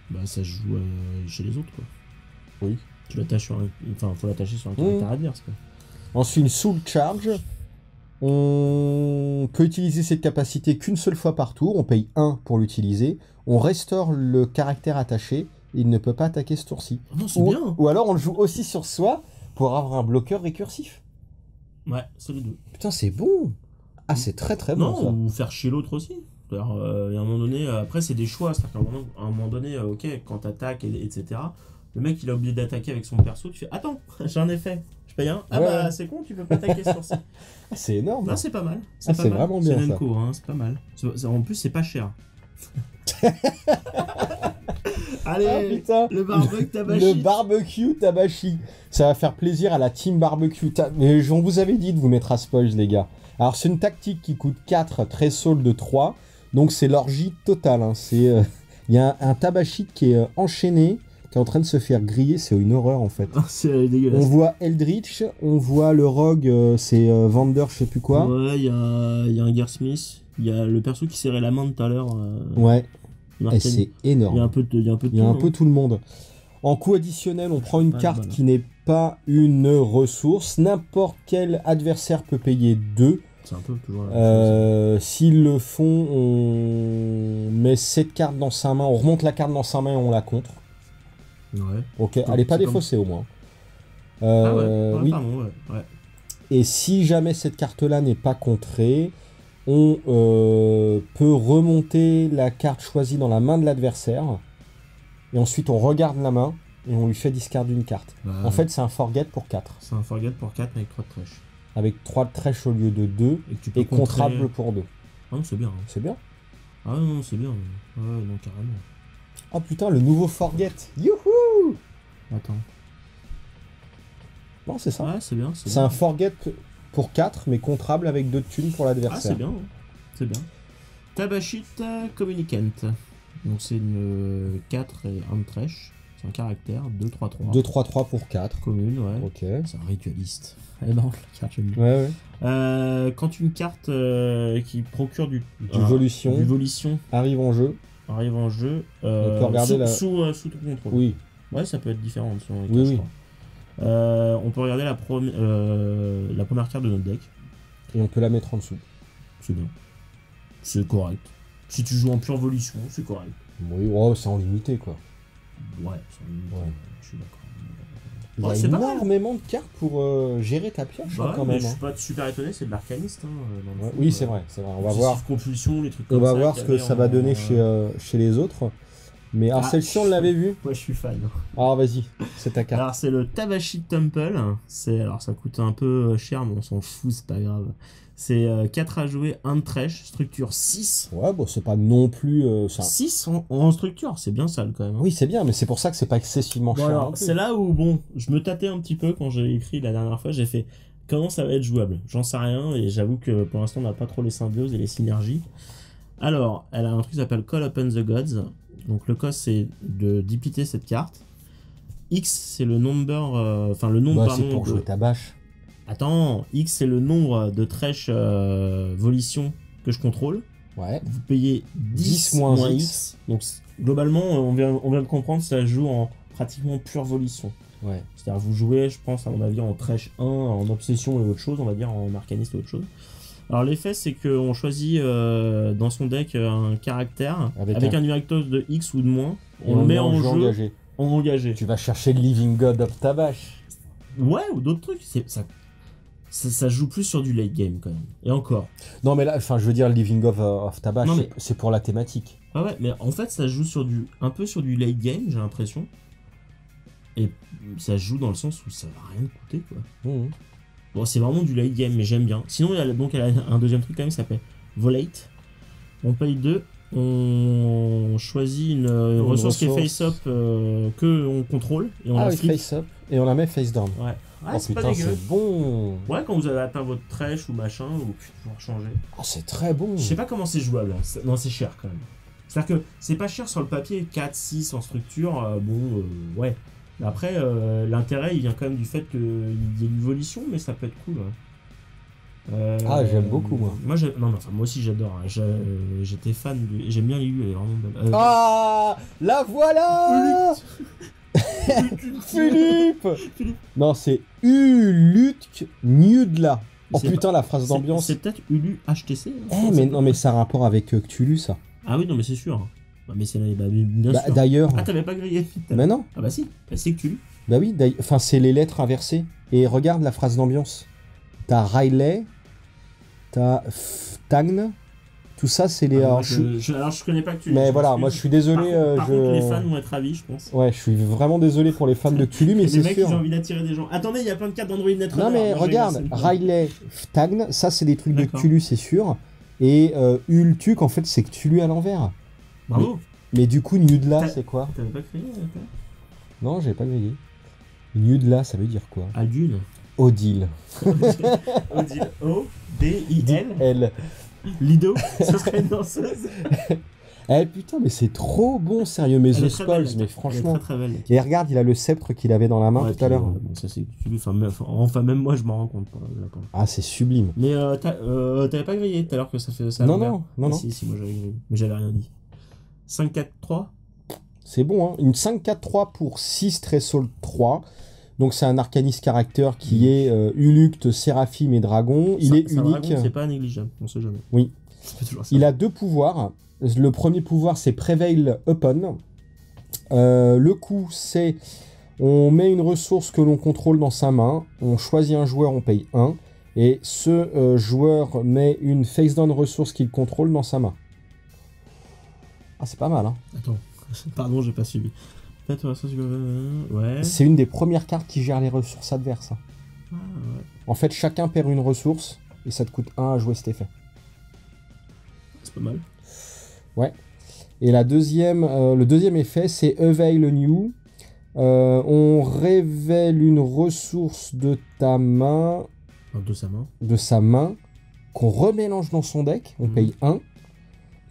S2: Bah, ça se joue chez les autres, quoi.
S1: Oui.
S2: Tu l'attaches sur un... Enfin, faut l'attacher sur un caractère adverse, quoi.
S1: Ensuite, une Soul Charge. On peut utiliser cette capacité qu'une seule fois par tour. On paye 1 pour l'utiliser. On restaure le caractère attaché. Il ne peut pas attaquer ce tour-ci.
S2: Oh non, c'est bien.
S1: Ou alors on le joue aussi sur soi pour avoir un bloqueur récursif.
S2: Ouais, c'est les deux.
S1: Putain, c'est bon. Ah, c'est très très bon ça.
S2: Non, ou faire chier l'autre aussi. C'est-à-dire, il y a un moment donné, après c'est des choix, c'est-à-dire qu'à un moment donné, ok, quand t'attaques, etc., le mec il a oublié d'attaquer avec son perso, tu fais attends, j'ai un effet, je paye un, ah
S1: Ouais.
S2: bah c'est con, tu peux pas attaquer ce tour-ci.
S1: Ah, c'est énorme.
S2: Non, c'est pas mal.
S1: Ah, c'est vraiment bien,
S2: C'est
S1: ça.
S2: Nenko, hein, c'est pas mal. En plus, c'est pas cher. Allez,
S1: Ah, putain.
S2: le barbecue tabashi.
S1: Le barbecue tabashi. Ça va faire plaisir à la team barbecue. Mais on vous avait dit de vous mettre à spoil, les gars. Alors, c'est une tactique qui coûte 4, très soul de 3. Donc, c'est l'orgie totale. Hein. Il y a un tabashi qui est enchaîné, qui est en train de se faire griller. C'est une horreur, en fait.
S2: C'est dégueulasse.
S1: On voit Eldritch, on voit le rogue, c'est Vander, je sais plus quoi.
S2: Ouais, il y a un Gearsmith, il y a le perso qui serrait la main tout à l'heure.
S1: Ouais, et
S2: Martin.
S1: c'est
S2: Il y a
S1: énorme.
S2: un peu de
S1: Il y a un
S2: tout,
S1: peu
S2: hein.
S1: tout le monde. En coût additionnel, on prend une
S2: Ouais,
S1: carte
S2: voilà.
S1: qui n'est pas une ressource. N'importe quel adversaire peut payer 2.
S2: C'est un peu toujours la même chose.
S1: S'ils le font, on met cette carte dans sa main. On remonte la carte dans sa main et on la contre.
S2: Ouais.
S1: Ok,
S2: Comme-
S1: elle n'est pas
S2: c'est comme-
S1: défaussée au moins.
S2: Ah ouais,
S1: Oui.
S2: pardon, ouais.
S1: Et si jamais cette carte-là n'est pas contrée, on peut remonter la carte choisie dans la main de l'adversaire. Et ensuite, on regarde la main et on lui fait discard une carte.
S2: Bah,
S1: En fait, c'est un forget pour 4.
S2: c'est un forget pour 4 avec 3 de trèche.
S1: Avec 3 de trèche au lieu de 2.
S2: Et que tu peux
S1: Et contrable pour 2.
S2: Ah non, c'est bien. Hein.
S1: C'est bien.
S2: Ah non, c'est bien. Ouais, non, carrément.
S1: Oh putain, le nouveau forget. Youhou!
S2: Attends.
S1: Non, c'est ça.
S2: Ouais, c'est bien.
S1: C'est un forget pour 4, mais contrable avec 2 de thunes pour
S2: Ah,
S1: l'adversaire.
S2: c'est bien. Hein. C'est bien. Tabashit Communicant. Donc c'est une 4 et 1 de trèche. C'est un caractère, 2-3-3.
S1: 2-3-3 pour 4.
S2: Commune, ouais.
S1: Ok.
S2: C'est un ritualiste. Elle est marrante la carte, j'aime bien.
S1: Ouais, ouais.
S2: Quand une carte qui procure du
S1: Volition
S2: du volition
S1: arrive en jeu.
S2: arrive en jeu,
S1: On peut regarder
S2: sous ton contrôle.
S1: Oui.
S2: Ouais, ça peut être différent selon les
S1: Oui,
S2: cartes, je
S1: oui.
S2: crois. On peut regarder la première carte de notre deck.
S1: Et on peut la mettre en dessous.
S2: C'est bien. C'est correct. Si tu joues en pure volition, c'est correct.
S1: Oui, oh, c'est en limité quoi.
S2: Ouais, c'est
S1: Ouais.
S2: je suis d'accord.
S1: Il
S2: Ouais,
S1: y
S2: c'est
S1: a
S2: pas mal.
S1: énormément de cartes pour gérer ta pioche
S2: Bah,
S1: quand
S2: mais
S1: même.
S2: je
S1: Hein.
S2: suis pas super étonné, c'est de l'arcaniste. Hein, dans le
S1: Ouais,
S2: fond,
S1: oui, c'est vrai, c'est vrai. On va
S2: Obsessive
S1: voir,
S2: compulsion, les trucs
S1: on
S2: comme
S1: va
S2: ça
S1: voir
S2: qu'il
S1: ce
S2: y
S1: que
S2: avait
S1: ça va
S2: en-
S1: donner chez les autres. Mais alors
S2: Ah,
S1: celle-ci, on l'avait vu.
S2: Moi, je suis fan.
S1: Alors vas-y, c'est ta carte.
S2: Alors, c'est le Tabashi Temple. Alors, ça coûte un peu cher, mais on s'en fout, c'est pas grave. C'est 4 à jouer, 1 de trèche, structure 6.
S1: Ouais, bon, c'est pas non plus ça.
S2: 6 en structure, c'est bien sale quand même. Hein.
S1: Oui, c'est bien, mais c'est pour ça que c'est pas excessivement
S2: Bon,
S1: cher.
S2: alors,
S1: non plus.
S2: c'est là où, bon, je me tâtais un petit peu quand j'ai écrit la dernière fois. J'ai fait comment ça va être jouable. J'en sais rien, et j'avoue que pour l'instant, on n'a pas trop les symbioses et les synergies. Alors, elle a un truc qui s'appelle Call Upon the Gods. Donc, le cost, c'est de dupliquer cette carte. X, c'est le number. Enfin, le nombre,
S1: Bah,
S2: pardon,
S1: c'est pour
S2: de-
S1: jouer ta bâche.
S2: Attends, X c'est le nombre de trèche volition que je contrôle.
S1: Ouais.
S2: Vous payez 10
S1: 10 moins
S2: moins
S1: X.
S2: X. Donc globalement, on vient de comprendre, ça joue en pratiquement pure volition.
S1: Ouais.
S2: C'est-à-dire vous jouez, je pense, à mon avis, en trèche 1, en obsession et autre chose, on va dire, en arcaniste et autre chose. Alors l'effet, c'est qu'on choisit dans son deck un caractère avec un directos de X ou de moins.
S1: Et
S2: On le met
S1: met
S2: en jeu
S1: engagé.
S2: en engagé.
S1: Tu vas chercher le Living God of ta bâche.
S2: Ouais, ou d'autres trucs. Ça joue plus sur du late game quand même. Et encore.
S1: Non, mais là, enfin, je veux dire, le Living of ta bâche,
S2: Non, mais-
S1: c'est pour la thématique.
S2: Ah ouais, mais en fait, ça joue un peu sur du late game, j'ai l'impression. Et ça joue dans le sens où ça va rien coûter, quoi.
S1: Mhm.
S2: Bon, c'est vraiment du late game, mais j'aime bien. Sinon, elle a un deuxième truc quand même qui s'appelle Volate. On paye 2. On choisit une ressource qui est face-up que on contrôle. Et on la flip.
S1: face-up. Et on la met face-down.
S2: Ouais.
S1: Oh
S2: C'est pas
S1: putain,
S2: dégueu.
S1: c'est bon.
S2: Ouais, quand vous avez atteint votre trèche ou machin, vous pouvez toujours changer.
S1: Oh, c'est très bon.
S2: Je sais pas comment c'est jouable. Hein. Non, c'est cher quand même. C'est-à-dire que c'est pas cher sur le papier, 4, 6 en structure, ouais. Mais après, l'intérêt, il vient quand même du fait qu'il y ait une volition, mais ça peut être cool. Ouais.
S1: J'aime beaucoup, moi.
S2: Moi aussi, j'adore. Hein. J'étais fan J'aime bien l'IU, elle est vraiment belle.
S1: La voilà. Philippe. Non, c'est Ulutk Nudla. Oh
S2: C'est
S1: putain, la phrase d'ambiance.
S2: C'est peut-être Ulu HTC.
S1: Mais non, mais ça a un rapport avec Cthulhu, ça.
S2: Ah oui, non, mais c'est sûr. Mais c'est bien sûr.
S1: D'ailleurs.
S2: Ah, t'avais pas grillé.
S1: Mais non.
S2: Ah bah si, c'est Cthulhu.
S1: Bah oui, enfin, c'est les lettres inversées. Et regarde la phrase d'ambiance. T'as Riley, t'as Ftagn. Tout ça, c'est les.
S2: Alors, je connais pas Cthulhu.
S1: Mais voilà, moi je suis désolé.
S2: Par contre, les fans vont être ravis, je pense.
S1: Ouais, je suis vraiment désolé pour les fans de Cthulhu, mais c'est sûr.
S2: Les mecs, ils ont envie d'attirer des gens. Attendez, il y a plein de cartes d'Android Netrunner.
S1: Non, mais regarde, Riley, Ftagn, ça c'est des trucs de Cthulhu, c'est sûr. Et Ultuk, en fait, c'est Cthulhu à l'envers.
S2: Bravo.
S1: Mais du coup, Nudla, c'est quoi?
S2: T'avais pas crié?
S1: Non, j'ai pas grillé. Nudla, ça veut dire quoi?
S2: Aldune.
S1: Odile.
S2: Odile. O-D-I-L.
S1: L.
S2: Lido, ce serait une danseuse.
S1: Putain, mais c'est trop bon, sérieux, mais The Skulls, mais franchement.
S2: Très belle.
S1: Et regarde, il a le sceptre qu'il avait dans la main tout à l'heure.
S2: Bon, ça c'est Cthulhu. Enfin, même moi, je m'en rends compte.
S1: Ah, c'est sublime.
S2: Mais t'avais pas grillé tout à l'heure que ça fait ça.
S1: Non.
S2: Si, moi j'avais grillé. Mais j'avais rien dit. 5-4-3.
S1: C'est bon, hein. Une 5-4-3 pour 6 Threshold 3. Donc c'est un Arcanist Character qui est Uluct, Séraphim et Dragon. Il est unique.
S2: C'est pas négligeable, on sait jamais.
S1: Oui. Il a 2 pouvoirs. Le premier pouvoir, c'est Prevail Upon. Le coup, c'est on met une ressource que l'on contrôle dans sa main. On choisit un joueur, on paye 1. Et ce joueur met une face-down ressource qu'il contrôle dans sa main. Ah, c'est pas mal, hein.
S2: Attends, pardon, j'ai pas suivi. Ouais.
S1: C'est une des premières cartes qui gère les ressources adverses.
S2: Ouais.
S1: En fait, chacun perd une ressource et ça te coûte 1 à jouer cet effet.
S2: C'est pas mal.
S1: Ouais. Et le deuxième effet, c'est Avail New. On révèle une ressource de ta main. De sa main. Qu'on remélange dans son deck. On paye 1.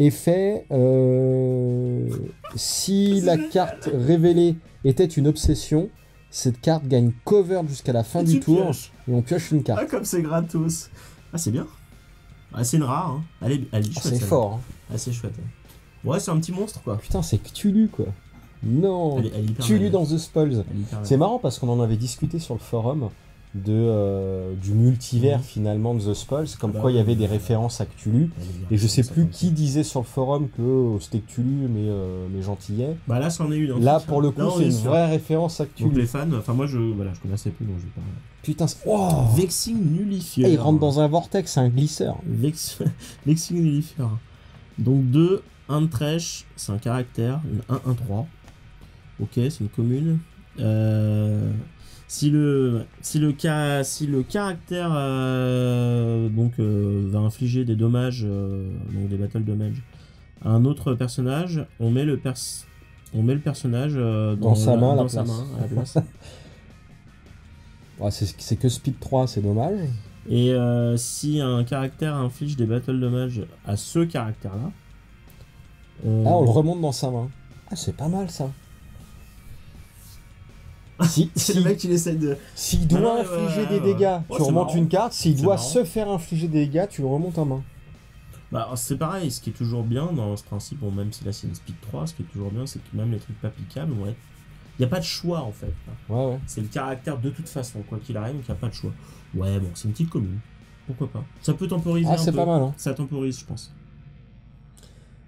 S1: Effet, si la carte révélée était une obsession, cette carte gagne cover jusqu'à la fin du tour et on pioche une carte.
S2: Ah, comme c'est gratos. Ah, c'est bien. Ah, c'est une rare. Hein. Elle est chouette.
S1: C'est fort. Hein.
S2: Ah, c'est chouette. Ouais, c'est un petit monstre quoi.
S1: Putain, c'est Cthulhu quoi. Non,
S2: elle est
S1: Cthulhu dans The Spulls. C'est marrant parce qu'on en avait discuté sur le forum du multivers finalement de The Spulls, comme quoi il y avait des références à Cthulhu, et je sais plus qui disait sur le forum que c'était Cthulhu mais gentillet.
S2: Bah là c'en est une.
S1: Là pour le coup c'est une vraie référence à Cthulhu.
S2: Donc les fans, enfin moi je connaissais plus donc je vais pas.
S1: Putain,
S2: Vexing Nullifier.
S1: Il rentre dans un vortex, c'est un glisseur.
S2: Vexing Nullifier. Donc 2, 1 de trèche, c'est un caractère, une 1-1-3. Ok, c'est une commune. Si le caractère va infliger des dommages, donc des battle damage, à un autre personnage, on met le personnage
S1: dans sa main à la
S2: place.
S1: Ouais, c'est que speed 3, c'est dommage.
S2: Et si un caractère inflige des battle damage à ce caractère-là,
S1: on le remonte dans sa main. Ah, c'est pas mal ça.
S2: C'est le mec qui essaie de...
S1: S'il doit infliger des dégâts, tu remontes une carte. S'il doit se faire infliger des dégâts, tu le remontes en main.
S2: Bah, c'est pareil, ce qui est toujours bien dans ce principe, bon, même si là c'est une speed 3, ce qui est toujours bien, c'est que même les trucs pas piquables, il n'y a pas de choix en fait.
S1: Ouais. C'est
S2: le caractère de toute façon, quoi qu'il arrive, donc il n'y a pas de choix. Ouais, bon, c'est une petite commune. Pourquoi pas. Ça peut temporiser un peu.
S1: C'est pas mal, hein.
S2: Ça temporise, je pense.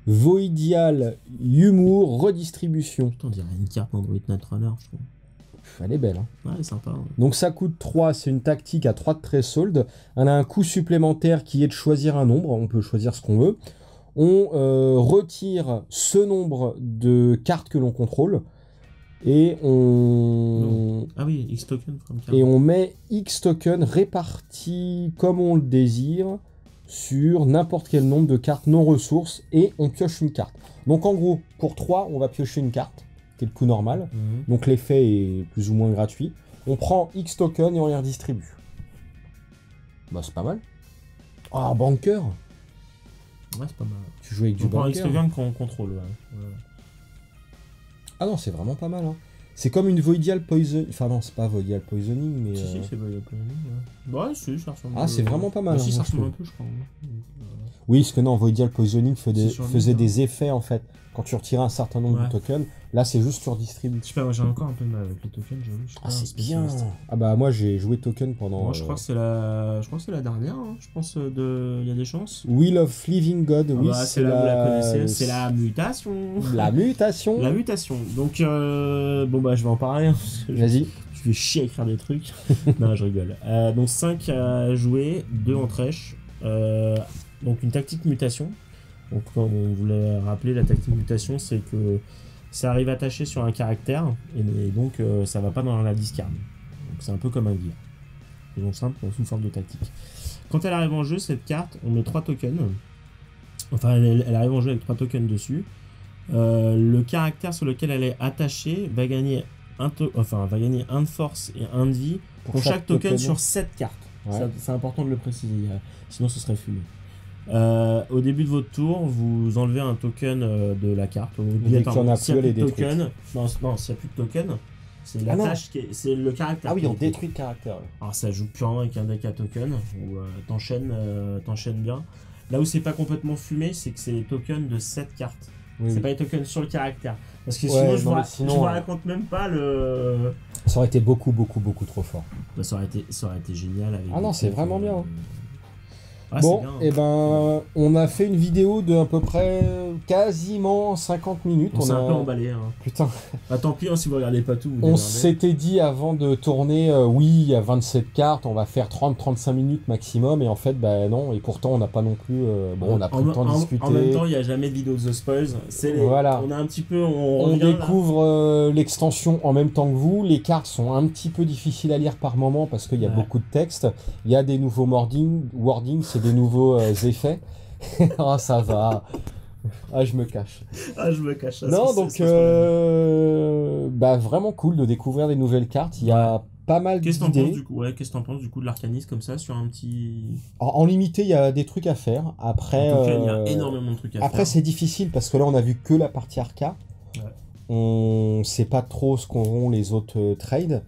S1: Voidial, Humour, Redistribution.
S2: Putain, on dirait une carte Android Netrunner, je trouve.
S1: Elle est belle. Hein.
S2: Ouais, elle est sympa. Ouais.
S1: Donc ça coûte 3, c'est une tactique à 3 de Threshold. Elle a un coût supplémentaire qui est de choisir un nombre. On peut choisir ce qu'on veut. On retire ce nombre de cartes que l'on contrôle. Et on...
S2: Ah oui, X token from card.
S1: Et on met X tokens répartis comme on le désire sur n'importe quel nombre de cartes non ressources et on pioche une carte. Donc en gros, pour 3, on va piocher une carte, qui est le coût normal. Donc l'effet est plus ou moins gratuit. On prend X tokens et on les redistribue. Bah c'est pas mal. Ah, banker.
S2: Ouais, c'est pas mal.
S1: Tu joues avec du
S2: On prend
S1: banker.
S2: X token qu'on contrôle, ouais.
S1: Ah non, c'est vraiment pas mal. Hein. C'est comme une Voidial Poison... Enfin non, c'est pas Voidial Poisoning, mais...
S2: Si, c'est pas ouais, si, ça ressemble.
S1: Ah, c'est vraiment pas mal.
S2: Si,
S1: hein,
S2: ça
S1: moi, je
S2: ressemble un
S1: trouve.
S2: peu, je crois.
S1: Oui, parce que non, Voidial Poisoning faisait
S2: lui,
S1: des effets, en fait. Quand tu retirais un certain nombre
S2: Ouais.
S1: de tokens, là, c'est juste tu redistribues.
S2: Je sais pas, moi j'ai encore un peu de mal avec les tokens, j'avoue. Je sais
S1: Ah,
S2: pas,
S1: c'est bien.
S2: spécialiste.
S1: Ah bah, moi, j'ai joué token pendant...
S2: Moi, je crois que c'est la dernière, hein. Je pense il y a des chances.
S1: Wheel of Living God,
S2: Ah
S1: oui,
S2: bah,
S1: c'est
S2: vous la
S1: la...
S2: connaissez, c'est la mutation.
S1: La mutation.
S2: La mutation. Donc, bon bah je vais en parler. Hein, parce que
S1: Vas-y.
S2: je fais chier à écrire des trucs. Non, je rigole. Donc 5 à jouer, 2 en trèche. Donc une tactique mutation. Donc comme on voulait rappeler, la tactique mutation, c'est que ça arrive attaché sur un caractère et donc ça va pas dans la discard. Donc c'est un peu comme un gear. C'est donc simple, sous forme de tactique. Quand elle arrive en jeu, cette carte, on met 3 tokens. Enfin, elle arrive en jeu avec 3 tokens dessus. Le caractère sur lequel elle est attachée va gagner un de force et un de vie pour chaque token sur 7 cartes.
S1: Ouais.
S2: C'est important de le préciser, sinon ce serait fumé. Au début de votre tour, vous enlevez un token de la carte.
S1: Dès qu'il y en a
S2: S'il y
S1: plus, elle est
S2: de
S1: détruite.
S2: token, non, s'il n'y a plus de token, c'est la
S1: Ah non.
S2: tâche c'est le caractère.
S1: Ah oui,
S2: qui
S1: on
S2: est
S1: détruit le caractère. Ouais.
S2: Alors ça joue purement avec un deck à token où t'enchaînes bien. Là où c'est pas complètement fumé, c'est que c'est les tokens de 7 cartes.
S1: Oui,
S2: C'est
S1: oui.
S2: pas les tokens sur le caractère. Parce que
S1: Ouais,
S2: sinon,
S1: non,
S2: je
S1: mais
S2: vous raconte même pas le.
S1: Ça aurait été beaucoup trop fort.
S2: Bah, ça aurait été génial. Avec
S1: Ah non,
S2: des
S1: c'est
S2: trucs,
S1: vraiment bien, hein.
S2: Ah,
S1: Bon,
S2: c'est bien, hein.
S1: et ben, on a fait une vidéo de à peu près quasiment 50 minutes.
S2: On s'est
S1: a...
S2: un peu emballé. Hein.
S1: Putain,
S2: Bah, tant pis, hein, si vous regardez pas tout, vous
S1: on
S2: démerdez.
S1: s'était dit avant de tourner, oui, il y a 27 cartes, on va faire 30-35 minutes maximum, et en fait, bah non, et pourtant on n'a pas non plus, on a pris le temps de discuter.
S2: En même temps, il n'y a jamais de vidéo de The Spoils.
S1: Voilà.
S2: On a un petit peu.
S1: On
S2: revient, là.
S1: découvre l'extension en même temps que vous. Les cartes sont un petit peu difficiles à lire par moment parce qu'il y a
S2: Ouais.
S1: beaucoup de texte. Il y a des nouveaux wordings, c'est des nouveaux effets. Ah, ça va. Ah, je me cache.
S2: Ah, je me cache. Ça,
S1: Non,
S2: c'est-
S1: donc,
S2: c'est ce qu'on
S1: bah, vraiment cool de découvrir des nouvelles cartes. Il y a pas mal
S2: Qu'est-ce que t'en penses
S1: d'idées.
S2: du coup Qu'est-ce que t'en penses du coup de l'arcanisme comme ça sur un petit.
S1: En limité, il y a des trucs à faire. Après,
S2: En tout cas, il y a énormément de trucs à
S1: après
S2: faire.
S1: c'est difficile parce que là, on a vu que la partie arca.
S2: Ouais.
S1: On sait pas trop ce qu'auront les autres trades.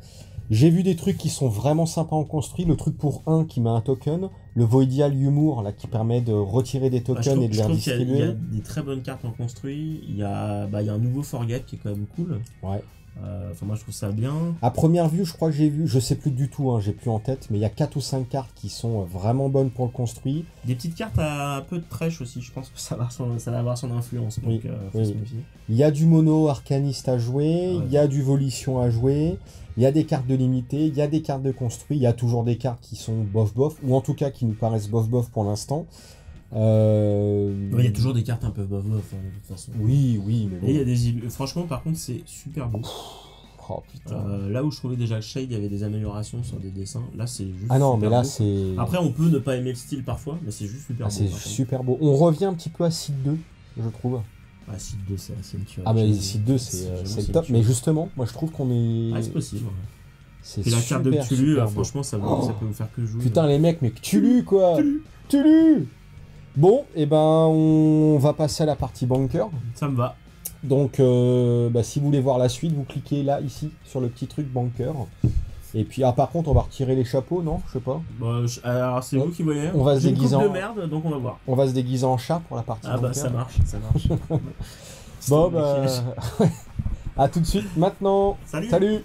S1: J'ai vu des trucs qui sont vraiment sympas en construit. Le truc pour 1 qui met un token. Le Voidial Humour là, qui permet de retirer des
S2: Bah,
S1: tokens et de les
S2: je trouve qu'il y a
S1: redistribuer.
S2: des très bonnes cartes en construit. Il y a un nouveau Forget qui est quand même cool.
S1: Ouais.
S2: Enfin, moi je trouve ça bien.
S1: À première vue, je crois que j'ai vu, je sais plus du tout, hein, j'ai plus en tête, mais il y a 4 ou 5 cartes qui sont vraiment bonnes pour le construit.
S2: Des petites cartes à un peu de trèche aussi. Je pense que ça va avoir son influence. Donc,
S1: Oui,
S2: faut
S1: oui.
S2: se méfier.
S1: Il y a du mono arcaniste à jouer,
S2: Ouais.
S1: il y a du volition à jouer, il y a des cartes de limité, il y a des cartes de construit, il y a toujours des cartes qui sont bof-bof, ou en tout cas qui nous paraissent bof-bof pour l'instant.
S2: Ouais, il y a toujours des cartes un peu bof de toute façon.
S1: Oui, oui, mais
S2: Et il y a
S1: bon.
S2: franchement, par contre, c'est super beau.
S1: Oh putain.
S2: Là où je trouvais déjà que Shade, il y avait des améliorations sur des dessins, là c'est juste.
S1: Ah non,
S2: super
S1: mais là
S2: beau.
S1: c'est...
S2: Après, on peut ne pas aimer le style parfois, mais c'est juste super
S1: Ah,
S2: beau.
S1: c'est
S2: par contre.
S1: super beau. On revient un petit peu à Seed 2, je trouve.
S2: Ah, Seed 2, c'est une tuerie.
S1: Ah mais
S2: J'avoue.
S1: Seed 2
S2: J'avoue,
S1: c'est
S2: une
S1: le top.
S2: tuerie.
S1: Mais justement, moi je trouve qu'on est...
S2: Ah, c'est possible. Ouais.
S1: C'est
S2: Et la carte de
S1: super,
S2: Cthulhu,
S1: super beau.
S2: franchement, ça peut vous faire que jouer.
S1: Putain les mecs, mais Cthulhu quoi. Cthulhu. Bon, et ben on va passer à la partie bunker.
S2: Ça me va.
S1: Donc si vous voulez voir la suite, vous cliquez là, ici, sur le petit truc bunker. Et puis, par contre, on va retirer les chapeaux, non? Je sais pas.
S2: Bon, alors, c'est vous qui voyez.
S1: On va se
S2: J'ai une
S1: déguiser
S2: coupe
S1: en-
S2: de merde, donc on va voir.
S1: On va se déguiser en chat pour la partie
S2: Ah bah,
S1: bunker.
S2: ça marche, ça marche.
S1: Bon,
S2: C'était un
S1: bah... à tout de suite, maintenant.
S2: Salut.
S1: Salut.